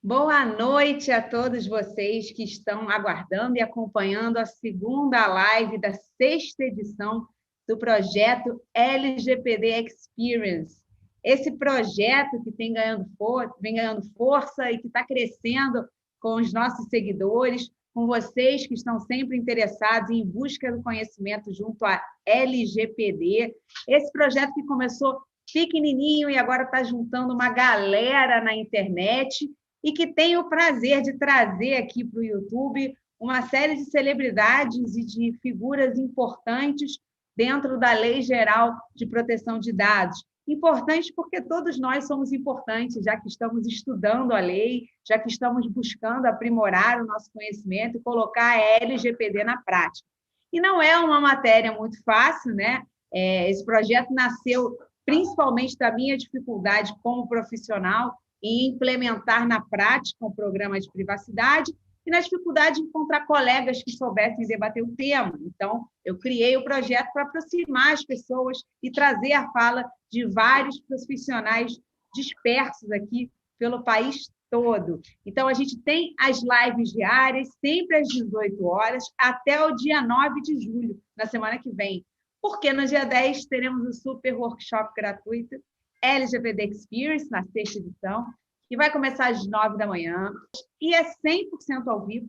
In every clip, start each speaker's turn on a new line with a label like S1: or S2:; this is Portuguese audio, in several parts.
S1: Boa noite a todos vocês que estão aguardando e acompanhando a segunda live da sexta edição do projeto LGPD Experience. Esse projeto que vem ganhando força e que está crescendo com os nossos seguidores, com vocês que estão sempre interessados em busca do conhecimento junto à LGPD. Esse projeto que começou pequenininho e agora está juntando uma galera na internet e que tenho o prazer de trazer aqui para o YouTube uma série de celebridades e de figuras importantes dentro da Lei Geral de Proteção de Dados. Importantes porque todos nós somos importantes, já que estamos estudando a lei, já que estamos buscando aprimorar o nosso conhecimento e colocar a LGPD na prática. E não é uma matéria muito fácil, né? Esse projeto nasceu principalmente da minha dificuldade como profissional em implementar na prática um programa de privacidade e na dificuldade de encontrar colegas que soubessem debater o tema. Então, eu criei o projeto para aproximar as pessoas e trazer a fala de vários profissionais dispersos aqui pelo país todo. Então, a gente tem as lives diárias, sempre às 18 horas, até o dia 9 de julho, na semana que vem. Porque no dia 10 teremos um super workshop gratuito LGPD Experience, na sexta edição, que vai começar às 9 da manhã, e é 100% ao vivo,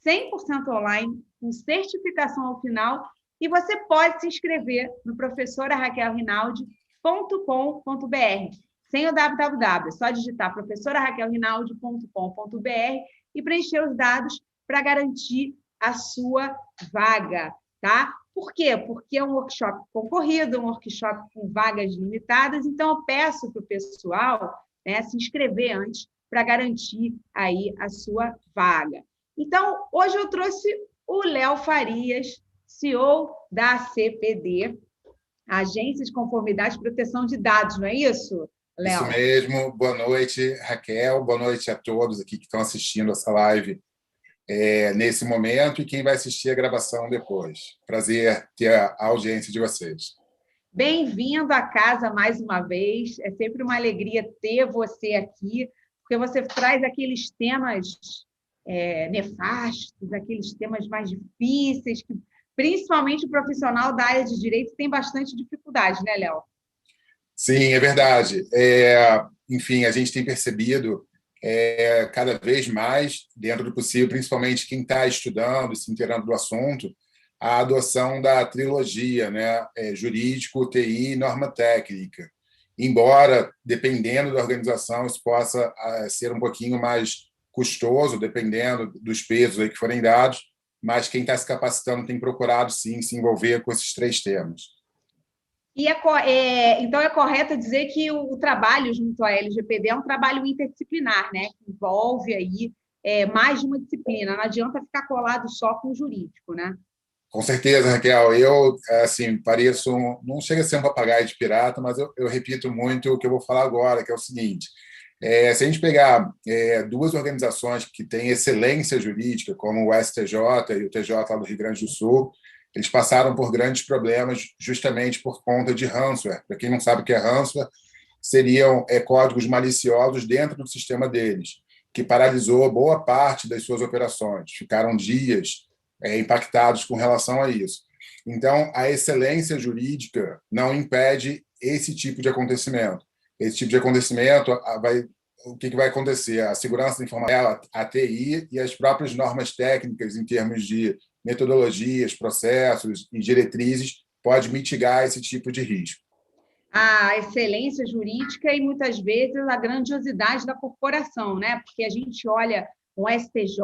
S1: 100% online, com certificação ao final, e você pode se inscrever no professoraraquelrinaldi.com.br, sem o www, é só digitar professoraraquelrinaldi.com.br e preencher os dados para garantir a sua vaga, tá? Por quê? Porque é um workshop concorrido, um workshop com vagas limitadas, então eu peço para o pessoal, né, se inscrever antes para garantir aí a sua vaga. Então, hoje eu trouxe o Léo Farias, CEO da ACPD, Agência de Conformidade e Proteção de Dados, não é isso, Léo?
S2: Isso mesmo. Boa noite, Raquel. Boa noite a todos aqui que estão assistindo essa live nesse momento e quem vai assistir a gravação depois. Prazer ter a audiência de vocês.
S1: Bem-vindo à casa mais uma vez. É sempre uma alegria ter você aqui, porque você traz aqueles temas nefastos, aqueles temas mais difíceis, que principalmente o profissional da área de direito tem bastante dificuldade, né, Léo?
S2: Sim, é verdade. Enfim, a gente tem percebido cada vez mais, dentro do possível, principalmente quem está estudando e se inteirando do assunto, a adoção da trilogia, né? Jurídico, TI e norma técnica. Embora, dependendo da organização, isso possa ser um pouquinho mais custoso, dependendo dos pesos aí que forem dados, mas quem está se capacitando tem procurado, sim, se envolver com esses três temas.
S1: E então é correto dizer que o trabalho junto à LGPD é um trabalho interdisciplinar, né? Que envolve aí mais de uma disciplina. Não adianta ficar colado só com o jurídico, né?
S2: Com certeza, Raquel. Eu, assim, pareço, não chega a ser um papagaio de pirata, mas eu repito muito o que eu vou falar agora, que é o seguinte: se a gente pegar duas organizações que têm excelência jurídica, como o STJ e o TJ lá do Rio Grande do Sul, eles passaram por grandes problemas justamente por conta de ransomware. Para quem não sabe o que é ransomware, seriam códigos maliciosos dentro do sistema deles, que paralisou boa parte das suas operações. Ficaram dias impactados com relação a isso. Então, a excelência jurídica não impede esse tipo de acontecimento. Esse tipo de acontecimento o que vai acontecer? A segurança da informação, a TI e as próprias normas técnicas em termos de metodologias, processos e diretrizes pode mitigar esse tipo de risco.
S1: A excelência jurídica e, muitas vezes, a grandiosidade da corporação, né? Porque a gente olha um STJ,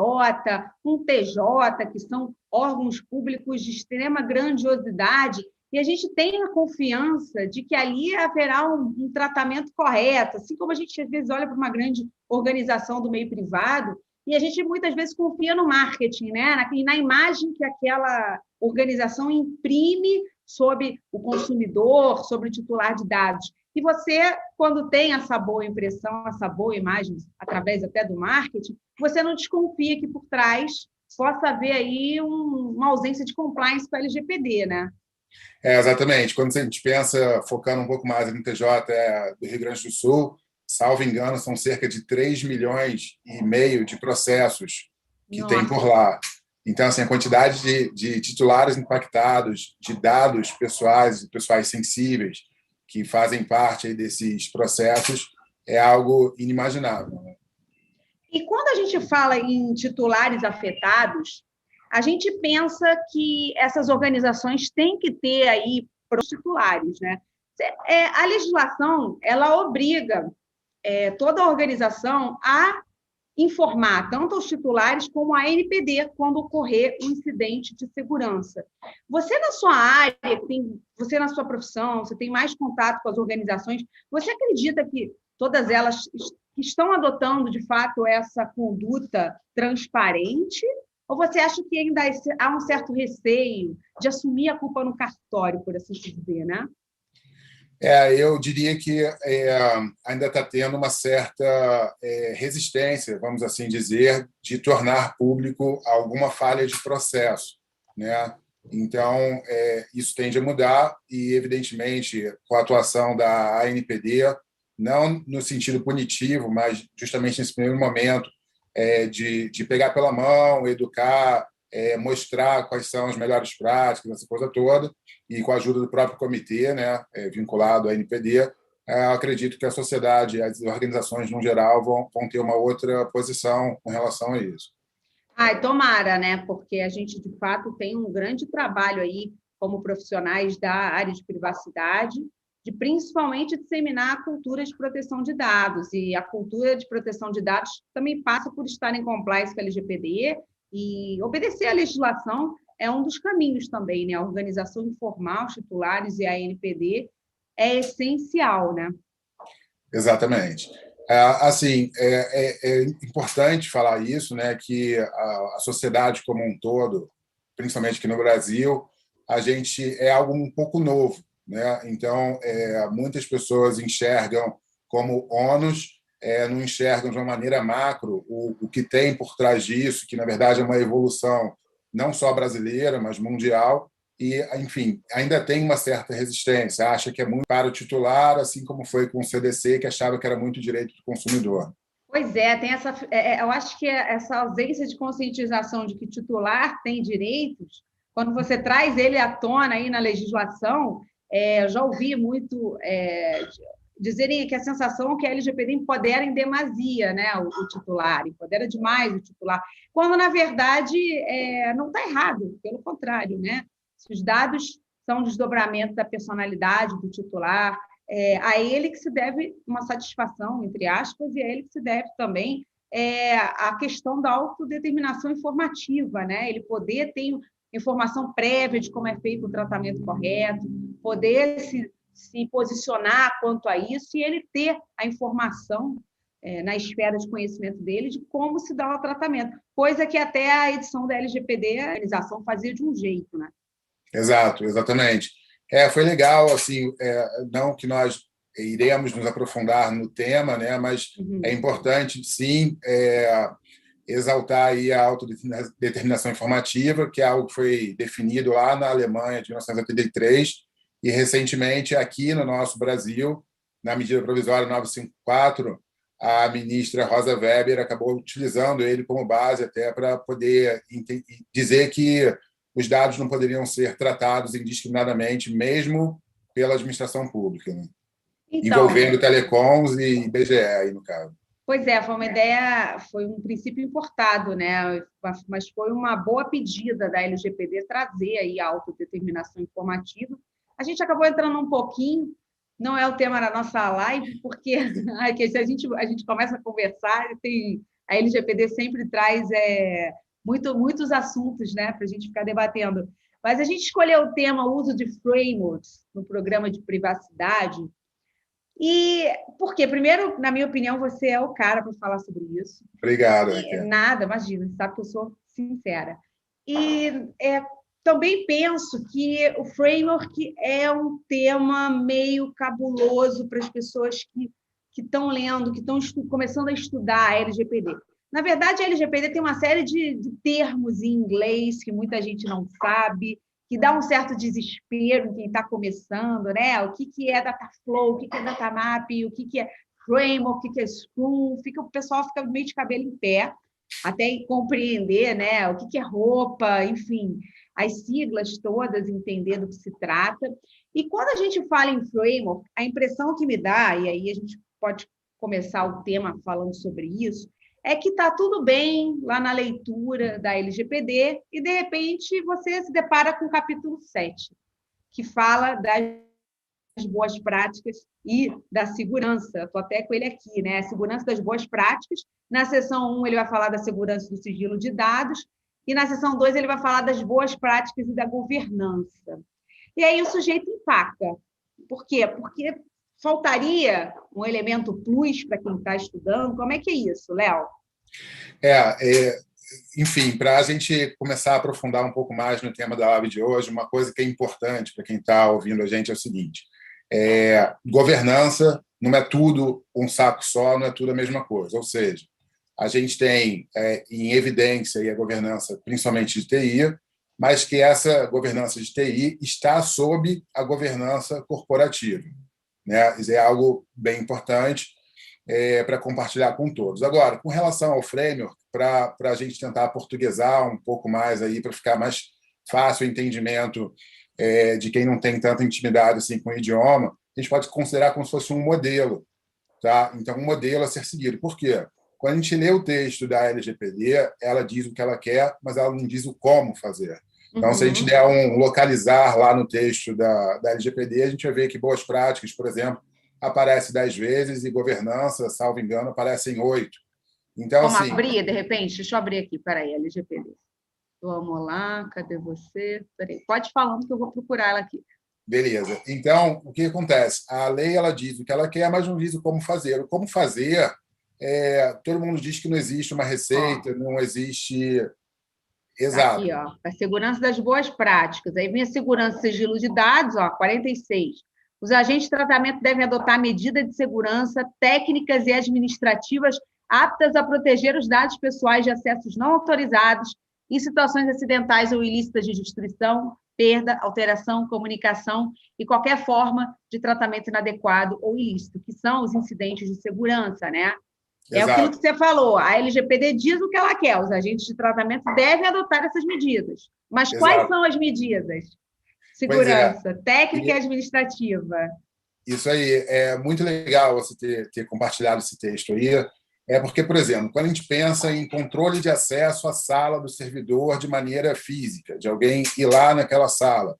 S1: um TJ, que são órgãos públicos de extrema grandiosidade, e a gente tem a confiança de que ali haverá um tratamento correto, assim como a gente, às vezes, olha para uma grande organização do meio privado, e a gente, muitas vezes, confia no marketing, né? Na imagem que aquela organização imprime sobre o consumidor, sobre o titular de dados. E você, quando tem essa boa impressão, essa boa imagem, através até do marketing, você não desconfia que por trás possa haver aí uma ausência de compliance com a LGPD, né?
S2: Exatamente. Quando a gente pensa, focando um pouco mais no TJ do Rio Grande do Sul, salvo engano, são cerca de 3,5 milhões de processos que tem
S1: Nossa.
S2: por lá. Então, assim, a quantidade de titulares impactados, de dados pessoais sensíveis, que fazem parte aí desses processos, é algo inimaginável.
S1: E quando a gente fala em titulares afetados, a gente pensa que essas organizações têm que ter aí para os titulares, né? A legislação, ela obriga toda a organização a informar tanto os titulares como a ANPD quando ocorrer um incidente de segurança. Você, na sua área, você, na sua profissão, você tem mais contato com as organizações, você acredita que todas elas estão adotando, de fato, essa conduta transparente? Ou você acha que ainda há um certo receio de assumir a culpa no cartório, por assim dizer, né?
S2: Eu diria que ainda está tendo uma certa resistência, vamos assim dizer, de tornar público alguma falha de processo, né? Então, isso tende a mudar e, evidentemente, com a atuação da ANPD, não no sentido punitivo, mas justamente nesse primeiro momento de pegar pela mão, educar, mostrar quais são as melhores práticas, essa coisa toda, e com a ajuda do próprio comitê, né, vinculado à NPD, acredito que a sociedade, as organizações, no geral, vão ter uma outra posição com relação a isso.
S1: Ai, tomara, né? Porque a gente, de fato, tem um grande trabalho aí como profissionais da área de privacidade, de principalmente disseminar a cultura de proteção de dados. E a cultura de proteção de dados também passa por estar em compliance com a LGPD e obedecer à legislação é um dos caminhos também, né? A organização informar os titulares e a ANPD é essencial, né?
S2: Exatamente. Assim, é importante falar isso, né, que a sociedade como um todo, principalmente aqui no Brasil, a gente é algo um pouco novo, né? Então, muitas pessoas enxergam como ônus, não enxergam de uma maneira macro o que tem por trás disso, que, na verdade, é uma evolução não só brasileira, mas mundial, e, enfim, ainda tem uma certa resistência, acha que é muito para o titular, assim como foi com o CDC, que achava que era muito direito do consumidor.
S1: Pois tem essa. Eu acho que essa ausência de conscientização de que titular tem direitos, quando você traz ele à tona aí na legislação, eu já ouvi muito dizerem que a sensação é que a LGPD empodera em demasia, né, o titular, empodera demais o titular, quando, na verdade, não está errado, pelo contrário, né? Se os dados são desdobramento da personalidade do titular, a ele que se deve uma satisfação, entre aspas, e a ele que se deve também a questão da autodeterminação informativa, né? Ele poder ter informação prévia de como é feito o tratamento correto, poder se posicionar quanto a isso e ele ter a informação na esfera de conhecimento dele de como se dá o tratamento, coisa que até a edição da LGPD, a organização fazia de um jeito, né?
S2: Exato, exatamente. Foi legal, assim, não que nós iremos nos aprofundar no tema, né, mas é importante, sim, exaltar aí a autodeterminação informativa, que é algo que foi definido lá na Alemanha de 1983 e, recentemente, aqui no nosso Brasil, na medida provisória 954, a ministra Rosa Weber acabou utilizando ele como base até para poder dizer que os dados não poderiam ser tratados indiscriminadamente, mesmo pela administração pública, né?
S1: Então,
S2: Envolvendo telecoms e IBGE, aí, no caso.
S1: Pois foi um princípio importado, né? Mas foi uma boa pedida da LGPD trazer aí a autodeterminação informativa. A gente acabou entrando um pouquinho, não é o tema da nossa live, porque se a gente começa a conversar, a LGPD sempre traz muitos assuntos, né, para a gente ficar debatendo. Mas a gente escolheu o tema uso de frameworks no programa de privacidade. E por quê? Primeiro, na minha opinião, você é o cara para falar sobre isso.
S2: Obrigado, Raquel.
S1: Nada, imagina, você sabe que eu sou sincera. E também penso que o framework é um tema meio cabuloso para as pessoas que estão lendo, que estão começando a estudar a LGPD. Na verdade, a LGPD tem uma série de termos em inglês que muita gente não sabe, que dá um certo desespero em quem está começando, né? O que é data flow, o que é data map, o que é Framework, o que é Scrum, o pessoal fica meio de cabelo em pé, até compreender, né, o que é roupa, enfim, as siglas todas, entender do que se trata. E quando a gente fala em framework, a impressão que me dá, e aí a gente pode começar o tema falando sobre isso, é que está tudo bem lá na leitura da LGPD e, de repente, você se depara com o capítulo 7, que fala das boas práticas e da segurança. Estou até com ele aqui, né? A segurança das boas práticas. Na seção 1, ele vai falar da segurança do sigilo de dados, e na seção 2, ele vai falar das boas práticas e da governança. E aí o sujeito empaca. Por quê? Porque faltaria um elemento plus para quem está estudando. Como é que é isso, Léo?
S2: Enfim, para a gente começar a aprofundar um pouco mais no tema da live de hoje, uma coisa que é importante para quem está ouvindo a gente é o seguinte: governança não é tudo um saco só, não é tudo a mesma coisa. Ou seja, a gente tem em evidência a governança, principalmente de TI, mas que essa governança de TI está sob a governança corporativa, né? Isso é algo bem importante para compartilhar com todos. Agora, com relação ao framework, para a gente tentar portuguesar um pouco mais aí, para ficar mais fácil o entendimento de quem não tem tanta intimidade assim com o idioma, a gente pode considerar como se fosse um modelo, tá? Então, um modelo a ser seguido. Por quê? Quando a gente lê o texto da LGPD, ela diz o que ela quer, mas ela não diz o como fazer. Então, se a gente der um localizar lá no texto da LGPD, a gente vai ver que boas práticas, por exemplo, aparece 10 vezes e governança, salvo engano, aparecem 8. Então,
S1: Vamos
S2: assim,
S1: abrir, de repente? Deixa eu abrir aqui, peraí, LGPD. Vamos lá, cadê você? Peraí, pode falando que eu vou procurar ela aqui.
S2: Beleza. Então, o que acontece? A lei ela diz o que ela quer, mas não diz o como fazer. O como fazer, todo mundo diz que não existe uma receita, não existe. Exato.
S1: Aqui, ó, a segurança das boas práticas. Aí vem a segurança e sigilo de dados, ó, 46. Os agentes de tratamento devem adotar medidas de segurança técnicas e administrativas aptas a proteger os dados pessoais de acessos não autorizados em situações acidentais ou ilícitas de destruição, perda, alteração, comunicação e qualquer forma de tratamento inadequado ou ilícito, que são os incidentes de segurança, né? É
S2: Exato.
S1: aquilo que você falou, a LGPD diz o que ela quer, os agentes de tratamento devem adotar essas medidas. Mas quais são as medidas? Segurança, técnica e administrativa.
S2: Isso aí, é muito legal você ter compartilhado esse texto aí, porque, por exemplo, quando a gente pensa em controle de acesso à sala do servidor de maneira física, de alguém ir lá naquela sala,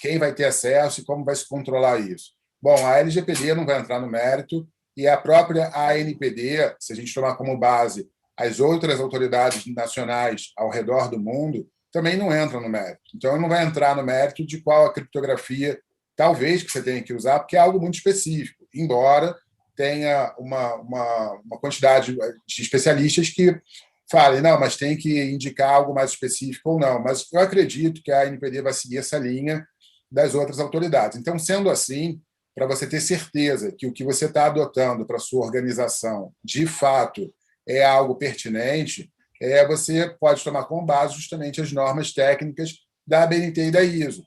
S2: quem vai ter acesso e como vai se controlar isso? Bom, a LGPD não vai entrar no mérito e a própria ANPD, se a gente tomar como base as outras autoridades nacionais ao redor do mundo, também não entram no mérito. Então, não vai entrar no mérito de qual a criptografia talvez que você tenha que usar, porque é algo muito específico, embora tenha uma quantidade de especialistas que falem, não, mas tem que indicar algo mais específico ou não. Mas eu acredito que a ANPD vai seguir essa linha das outras autoridades. Então, sendo assim, para você ter certeza que o que você está adotando para a sua organização, de fato, é algo pertinente, você pode tomar como base justamente as normas técnicas da ABNT e da ISO.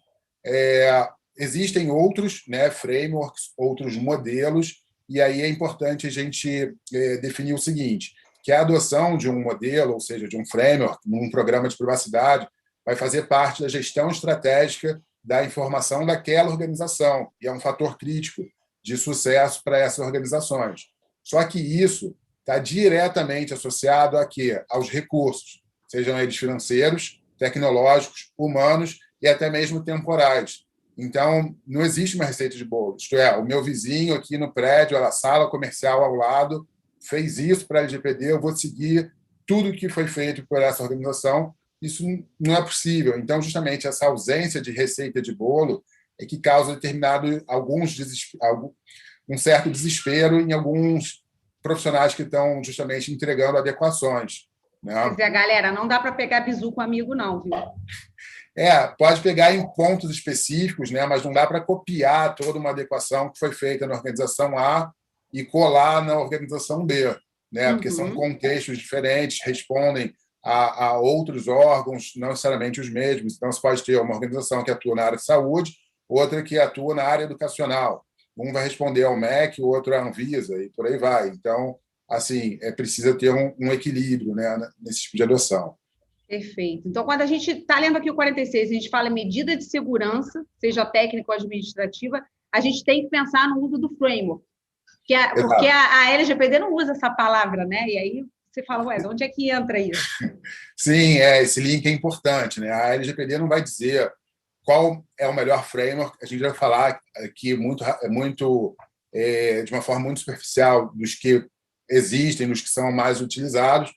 S2: Existem outros, né, frameworks, outros modelos, e aí é importante a gente definir o seguinte, que a adoção de um modelo, ou seja, de um framework, num programa de privacidade, vai fazer parte da gestão estratégica da informação daquela organização, e é um fator crítico de sucesso para essas organizações. Só que isso está diretamente associado a quê? Aos recursos, sejam eles financeiros, tecnológicos, humanos e até mesmo temporais. Então, não existe uma receita de bolo. Isto é, o meu vizinho aqui no prédio, a sala comercial ao lado, fez isso para a LGPD, eu vou seguir tudo que foi feito por essa organização. Isso não é possível. Então, justamente, essa ausência de receita de bolo é que causa um certo desespero em alguns profissionais que estão justamente entregando adequações. Né?
S1: Quer dizer, galera, não dá para pegar bizu com amigo, não, viu?
S2: Pode pegar em pontos específicos, né, mas não dá para copiar toda uma adequação que foi feita na organização A e colar na organização B, né, porque são contextos diferentes, respondem a outros órgãos, não necessariamente os mesmos. Então, você pode ter uma organização que atua na área de saúde, outra que atua na área educacional. um vai responder ao MEC, o outro à Anvisa, e por aí vai. Então, assim, precisa ter um equilíbrio, né, nesse tipo de adoção.
S1: Perfeito. Então, quando a gente está lendo aqui o 46, a gente fala medida de segurança, seja técnica ou administrativa, a gente tem que pensar no uso do framework, porque a LGPD não usa essa palavra, né? E aí você fala, ué, de onde é que entra isso?
S2: Sim, esse link é importante, né? A LGPD não vai dizer qual é o melhor framework, a gente vai falar aqui de uma forma muito superficial dos que existem, dos que são mais utilizados,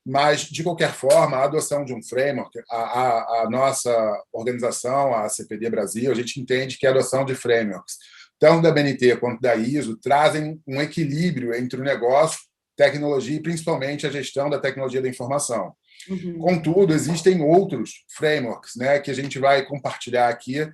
S2: mas, de qualquer forma, a adoção de um framework, a nossa organização, a CPD Brasil, a gente entende que a adoção de frameworks, tanto da BNT quanto da ISO, trazem um equilíbrio entre o negócio, tecnologia e, principalmente, a gestão da tecnologia da informação. Uhum. Contudo, existem outros frameworks, né, que a gente vai compartilhar aqui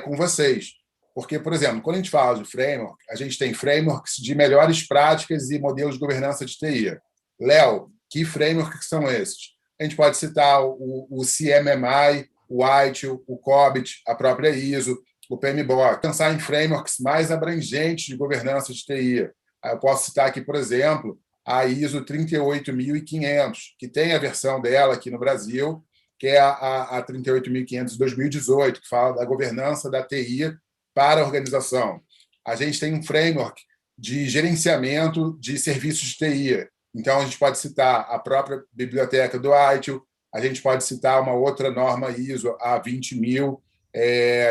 S2: com vocês. Porque, por exemplo, quando a gente fala de framework, a gente tem frameworks de melhores práticas e modelos de governança de TI. Léo, que frameworks são esses? A gente pode citar o CMMI, o ITIL, o COBIT, a própria ISO, o PMBOK. Pensar em frameworks mais abrangentes de governança de TI. Eu posso citar aqui, por exemplo, a ISO 38500, que tem a versão dela aqui no Brasil, que é a 38500 de 2018, que fala da governança da TI para a organização. A gente tem um framework de gerenciamento de serviços de TI. Então, a gente pode citar a própria biblioteca do ITIL, a gente pode citar uma outra norma ISO, a 20000,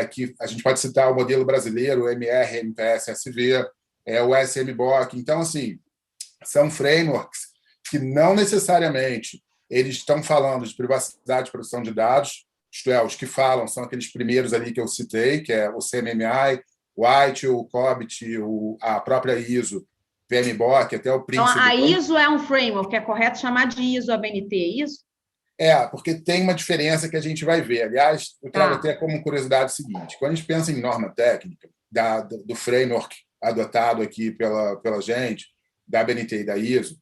S2: que a gente pode citar o modelo brasileiro, o MR-MPS-SV, o SMBOK. Então, assim, são frameworks que não necessariamente eles estão falando de privacidade e proteção de dados, isto é, os que falam são aqueles primeiros ali que eu citei, que é o CMMI, o ITIL, o COBIT, a própria ISO, PMBOK, até o Prince.
S1: Então, a ISO é um framework, é correto chamar de ISO ABNT, é isso?
S2: Porque tem uma diferença que a gente vai ver. Aliás, eu trago até como curiosidade o seguinte: quando a gente pensa em norma técnica, do framework adotado aqui pela gente, da ABNT e da ISO,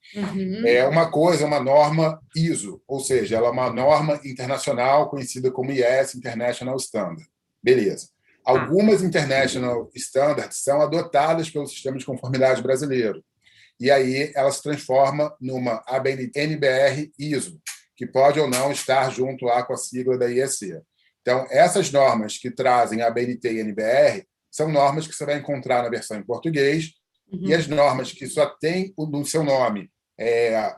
S2: uma coisa, uma norma ISO, ou seja, ela é uma norma internacional conhecida como IS, International Standard. Beleza. Algumas International Standards são adotadas pelo sistema de conformidade brasileiro. E aí ela se transforma numa ABNT NBR ISO, que pode ou não estar junto lá com a sigla da IEC. Então, essas normas que trazem a ABNT e NBR são normas que você vai encontrar na versão em português, e as normas que só tem no seu nome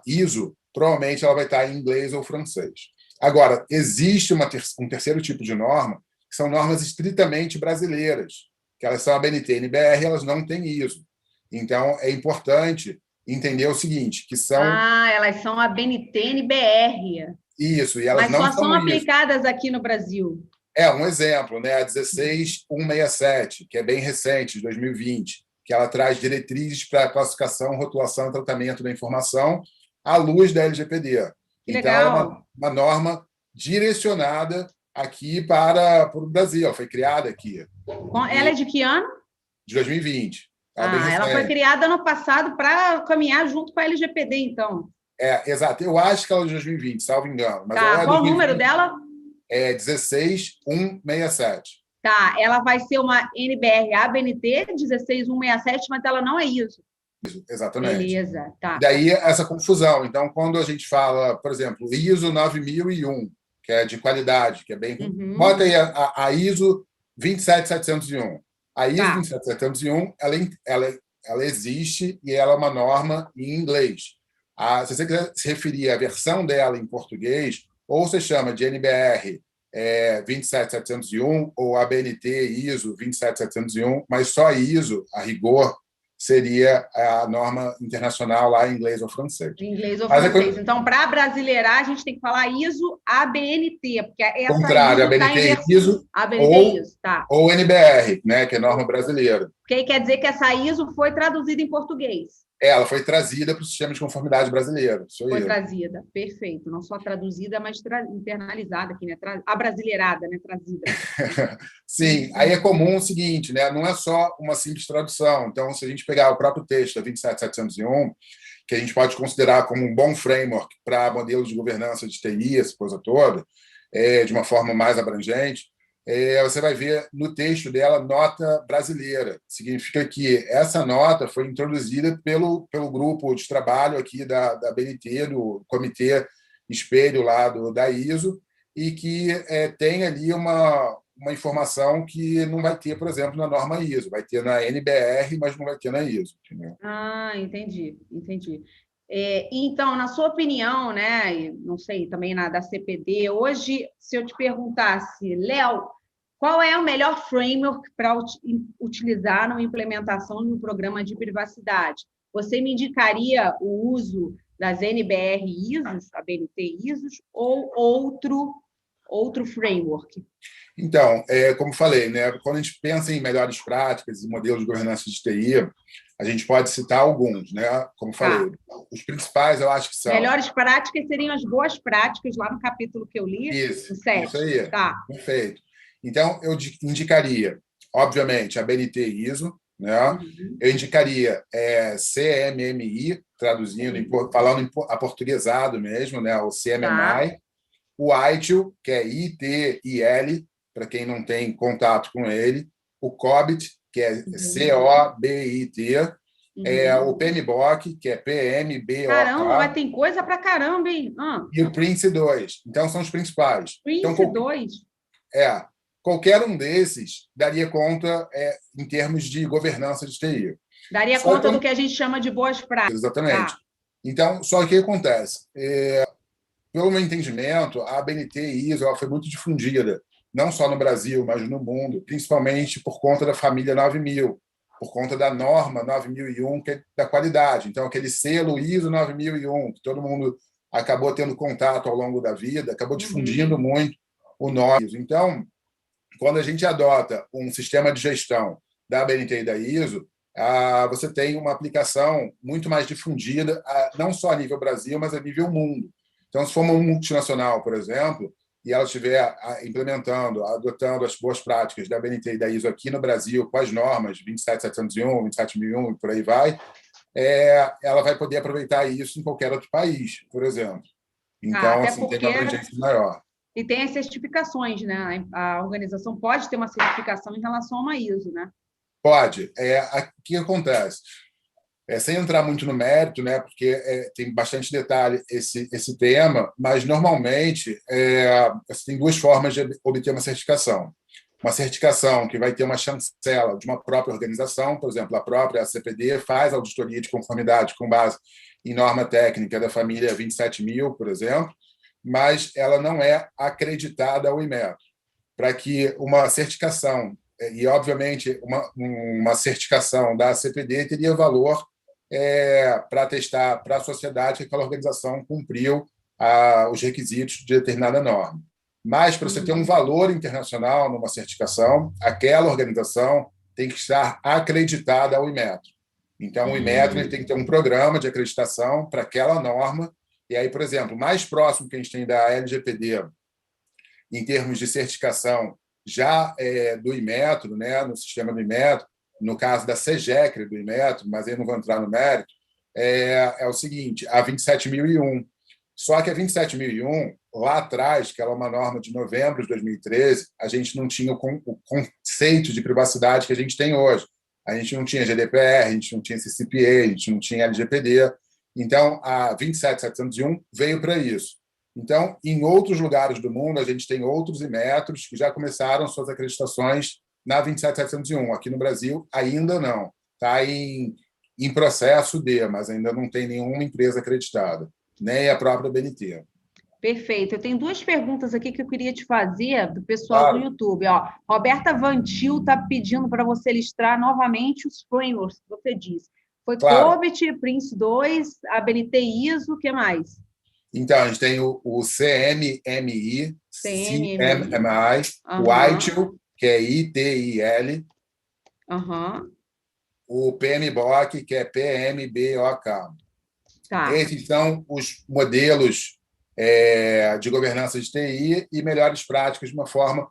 S2: ISO, provavelmente ela vai estar em inglês ou francês. Agora, existe um terceiro tipo de norma, que são normas estritamente brasileiras, que elas são ABNT e NBR, elas não têm ISO. Então, é importante entender o seguinte, que são...
S1: elas são ABNT e NBR.
S2: Isso, e elas
S1: mas
S2: não
S1: só são aplicadas aqui no Brasil.
S2: Um exemplo, né? A 16167, que é bem recente, de 2020, que ela traz diretrizes para classificação, rotulação e tratamento da informação à luz da LGPD. Então, ela é uma norma direcionada aqui para o Brasil. Ela foi criada aqui.
S1: Ela é de que ano?
S2: De 2020.
S1: Ela foi criada no passado para caminhar junto com a LGPD, então.
S2: Exato. Eu acho que ela é de 2020, salvo engano. Mas
S1: qual o número dela?
S2: 16167.
S1: Ela vai ser uma NBR ABNT 16167, mas ela não é isso.
S2: Exatamente.
S1: Beleza,
S2: Daí essa confusão. Então, quando a gente fala, por exemplo, ISO 9001, que é de qualidade, que é bem... Bota aí a ISO 27701. A ISO 27701, ela existe e ela é uma norma em inglês. Se você quiser se referir à versão dela em português, ou você chama de NBR 27701 ou ABNT ISO 27701, mas só ISO, a rigor, seria a norma internacional lá em inglês ou francês.
S1: Em inglês ou francês. Então, para brasileirar, a gente tem que falar ISO ABNT, porque essa
S2: contrário,
S1: ISO
S2: ABNT ISO ou NBR, né, que é norma brasileira.
S1: Porque quer dizer que essa ISO foi traduzida em português.
S2: Ela foi trazida para o sistema de conformidade brasileiro.
S1: Foi trazida, perfeito. Não só traduzida, mas internalizada aqui, né? Abrasileirada, né? Trazida.
S2: Sim, aí é comum o seguinte, né? Não é só uma simples tradução. Então, se a gente pegar o próprio texto da 27701, que a gente pode considerar como um bom framework para modelos de governança de TI, essa coisa toda, de uma forma mais abrangente, você vai ver no texto dela nota brasileira. Significa que essa nota foi introduzida pelo grupo de trabalho aqui da BNT, do Comitê Espelho lá da ISO, e que tem ali uma informação que não vai ter, por exemplo, na norma ISO. Vai ter na NBR, mas não vai ter na ISO. Entendeu?
S1: Entendi. Então, na sua opinião, né, e não sei, também da CPD, hoje, se eu te perguntasse, Léo, qual é o melhor framework para utilizar na implementação de um programa de privacidade? Você me indicaria o uso das NBR ISOs, a BNT ISOs, ou outro framework?
S2: Então, como falei, né, quando a gente pensa em melhores práticas e modelos de governança de TI, a gente pode citar alguns, né? Como falei, os principais eu acho que são...
S1: Melhores práticas seriam as boas práticas, lá no capítulo que eu li,
S2: Isso,
S1: no 7.
S2: isso aí. Perfeito. Então, eu indicaria, obviamente, a BNT ISO, né?
S1: Uhum.
S2: Eu indicaria CMMI, traduzindo, falando aportuguesado mesmo, né? O CMMI. O ITIL, que é ITIL, para quem não tem contato com ele. O COBIT, que é COBIT. O PMBOK, que é PMBOK.
S1: Caramba, mas tem coisa para caramba, hein?
S2: E o Prince 2. Então, são os principais.
S1: Prince 2?
S2: Qualquer um desses daria conta em termos de governança de TI.
S1: Daria conta do que a gente chama de boas práticas.
S2: Exatamente. Então, só que o que acontece? Pelo meu entendimento, a BNT ISO ela foi muito difundida, não só no Brasil, mas no mundo, principalmente por conta da família 9000, por conta da norma 9001, que é da qualidade. Então, aquele selo ISO 9001, que todo mundo acabou tendo contato ao longo da vida, acabou difundindo muito o nome. Então, quando a gente adota um sistema de gestão da BNT e da ISO, você tem uma aplicação muito mais difundida, não só a nível Brasil, mas a nível mundo. Então, se for uma multinacional, por exemplo, e ela estiver implementando, adotando as boas práticas da BNT e da ISO aqui no Brasil, com as normas 27701, 27001 e por aí vai, ela vai poder aproveitar isso em qualquer outro país, por exemplo. Então, assim, tem uma abrangência maior.
S1: E tem as certificações, né? A organização pode ter uma certificação em relação a uma ISO, né?
S2: Pode. O que acontece? Sem entrar muito no mérito, né, porque tem bastante detalhe esse tema, mas, normalmente, você tem duas formas de obter uma certificação. Uma certificação que vai ter uma chancela de uma própria organização, por exemplo, a própria CPD faz auditoria de conformidade com base em norma técnica da família 27000, por exemplo, mas ela não é acreditada ao Inmetro. Para que uma certificação, e, obviamente, uma certificação da CPD teria valor para atestar para a sociedade que aquela organização cumpriu os requisitos de determinada norma. Mas, para você ter um valor internacional numa certificação, aquela organização tem que estar acreditada ao Inmetro. Então, o Inmetro ele tem que ter um programa de acreditação para aquela norma. E aí, por exemplo, o mais próximo que a gente tem da LGPD, em termos de certificação, já do Inmetro, né, no sistema do Inmetro, no caso da CEGECRE do Inmetro, mas aí não vou entrar no mérito, é o seguinte, a 27001. Só que a 27001, lá atrás, que ela é uma norma de novembro de 2013, a gente não tinha o conceito de privacidade que a gente tem hoje. A gente não tinha GDPR, a gente não tinha CCPA, a gente não tinha LGPD. Então, a 27701 veio para isso. Então, em outros lugares do mundo, a gente tem outros Inmetros que já começaram suas acreditações na 27701. Aqui no Brasil, ainda não. Está em processo mas ainda não tem nenhuma empresa acreditada, nem a própria BNT.
S1: Perfeito. Eu tenho duas perguntas aqui que eu queria te fazer do pessoal do YouTube. Roberta Vantil está pedindo para você listar novamente os frameworks que você disse. Foi COBIT, Prince 2, a BNT ISO, o que mais?
S2: Então, a gente tem o CMMI, o ITIL, que é ITIL, o PMBOK, que é PMBOK. Esses são os modelos de governança de TI e melhores práticas de uma forma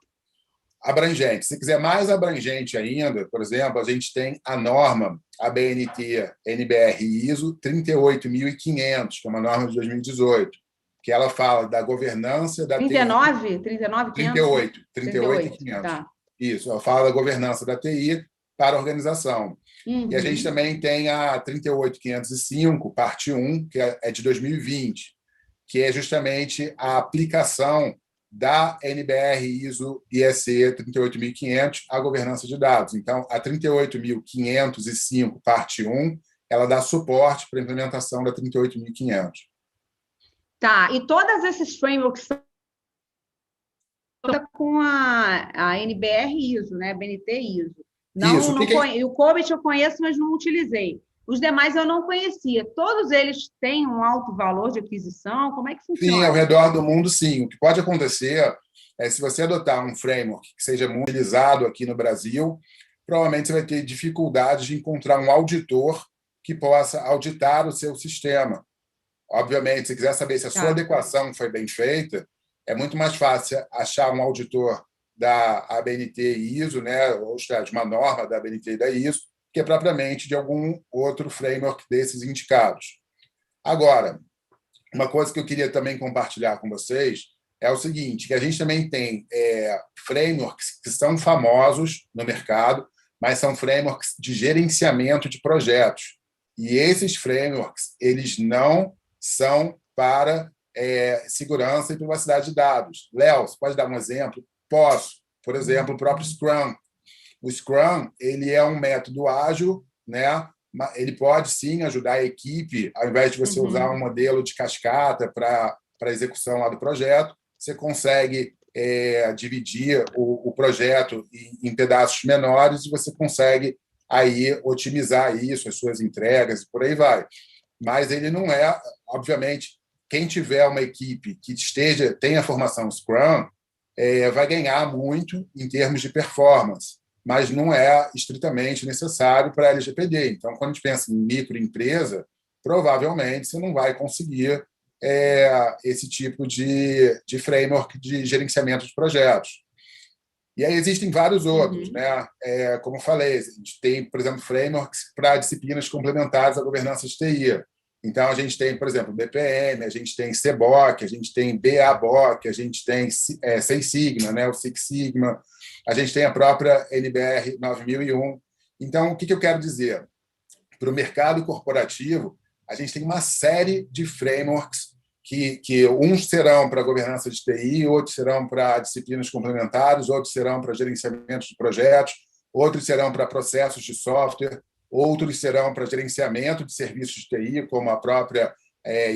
S2: abrangente. Se quiser mais abrangente ainda, por exemplo, a gente tem a norma ABNT NBR ISO 38500, que é uma norma de 2018, que ela fala da governança da TI.
S1: 39,
S2: 38, 38 e
S1: 38,
S2: 500.
S1: tá.
S2: Isso, ela fala da governança da TI para a organização. E a gente também tem a 38.505, parte 1, que é de 2020, que é justamente a aplicação da NBR ISO IEC 38.500 à governança de dados. Então, a 38.505, parte 1, ela dá suporte para a implementação da 38.500.
S1: Tá, e todos esses frameworks são com a NBR ISO, né? BNT ISO.
S2: Isso.
S1: E o COBIT eu conheço, mas não utilizei. Os demais eu não conhecia. Todos eles têm um alto valor de aquisição? Como é que funciona?
S2: Sim, ao redor do mundo, sim. O que pode acontecer é, se você adotar um framework que seja muito utilizado aqui no Brasil, provavelmente você vai ter dificuldade de encontrar um auditor que possa auditar o seu sistema. Obviamente, se quiser saber se a sua adequação foi bem feita, é muito mais fácil achar um auditor da ABNT ISO, né, ou seja, de uma norma da ABNT e da ISO, que é propriamente de algum outro framework desses indicados. Agora, uma coisa que eu queria também compartilhar com vocês é o seguinte, que a gente também tem frameworks que são famosos no mercado, mas são frameworks de gerenciamento de projetos. E esses frameworks, eles não são para segurança e privacidade de dados. Léo, você pode dar um exemplo? Posso. Por exemplo, o próprio Scrum. O Scrum ele é um método ágil, né? Ele pode, sim, ajudar a equipe, ao invés de você usar um modelo de cascata para a execução lá do projeto, você consegue dividir o projeto em pedaços menores e você consegue aí otimizar isso, as suas entregas e por aí vai. Mas ele não é, obviamente, quem tiver uma equipe que tenha formação Scrum vai ganhar muito em termos de performance, mas não é estritamente necessário para a LGPD. Então, quando a gente pensa em microempresa, provavelmente você não vai conseguir esse tipo de framework de gerenciamento de projetos. E aí existem vários outros, né? Como eu falei, a gente tem, por exemplo, frameworks para disciplinas complementares à governança de TI. Então, a gente tem, por exemplo, BPM, a gente tem CBOK, a gente tem BABOK, a gente tem Seis Sigma, né? O Six Sigma, a gente tem a própria NBR 9001. Então, o que eu quero dizer? Para o mercado corporativo, a gente tem uma série de frameworks que uns serão para governança de TI, outros serão para disciplinas complementares, outros serão para gerenciamento de projetos, outros serão para processos de software, outros serão para gerenciamento de serviços de TI, como a própria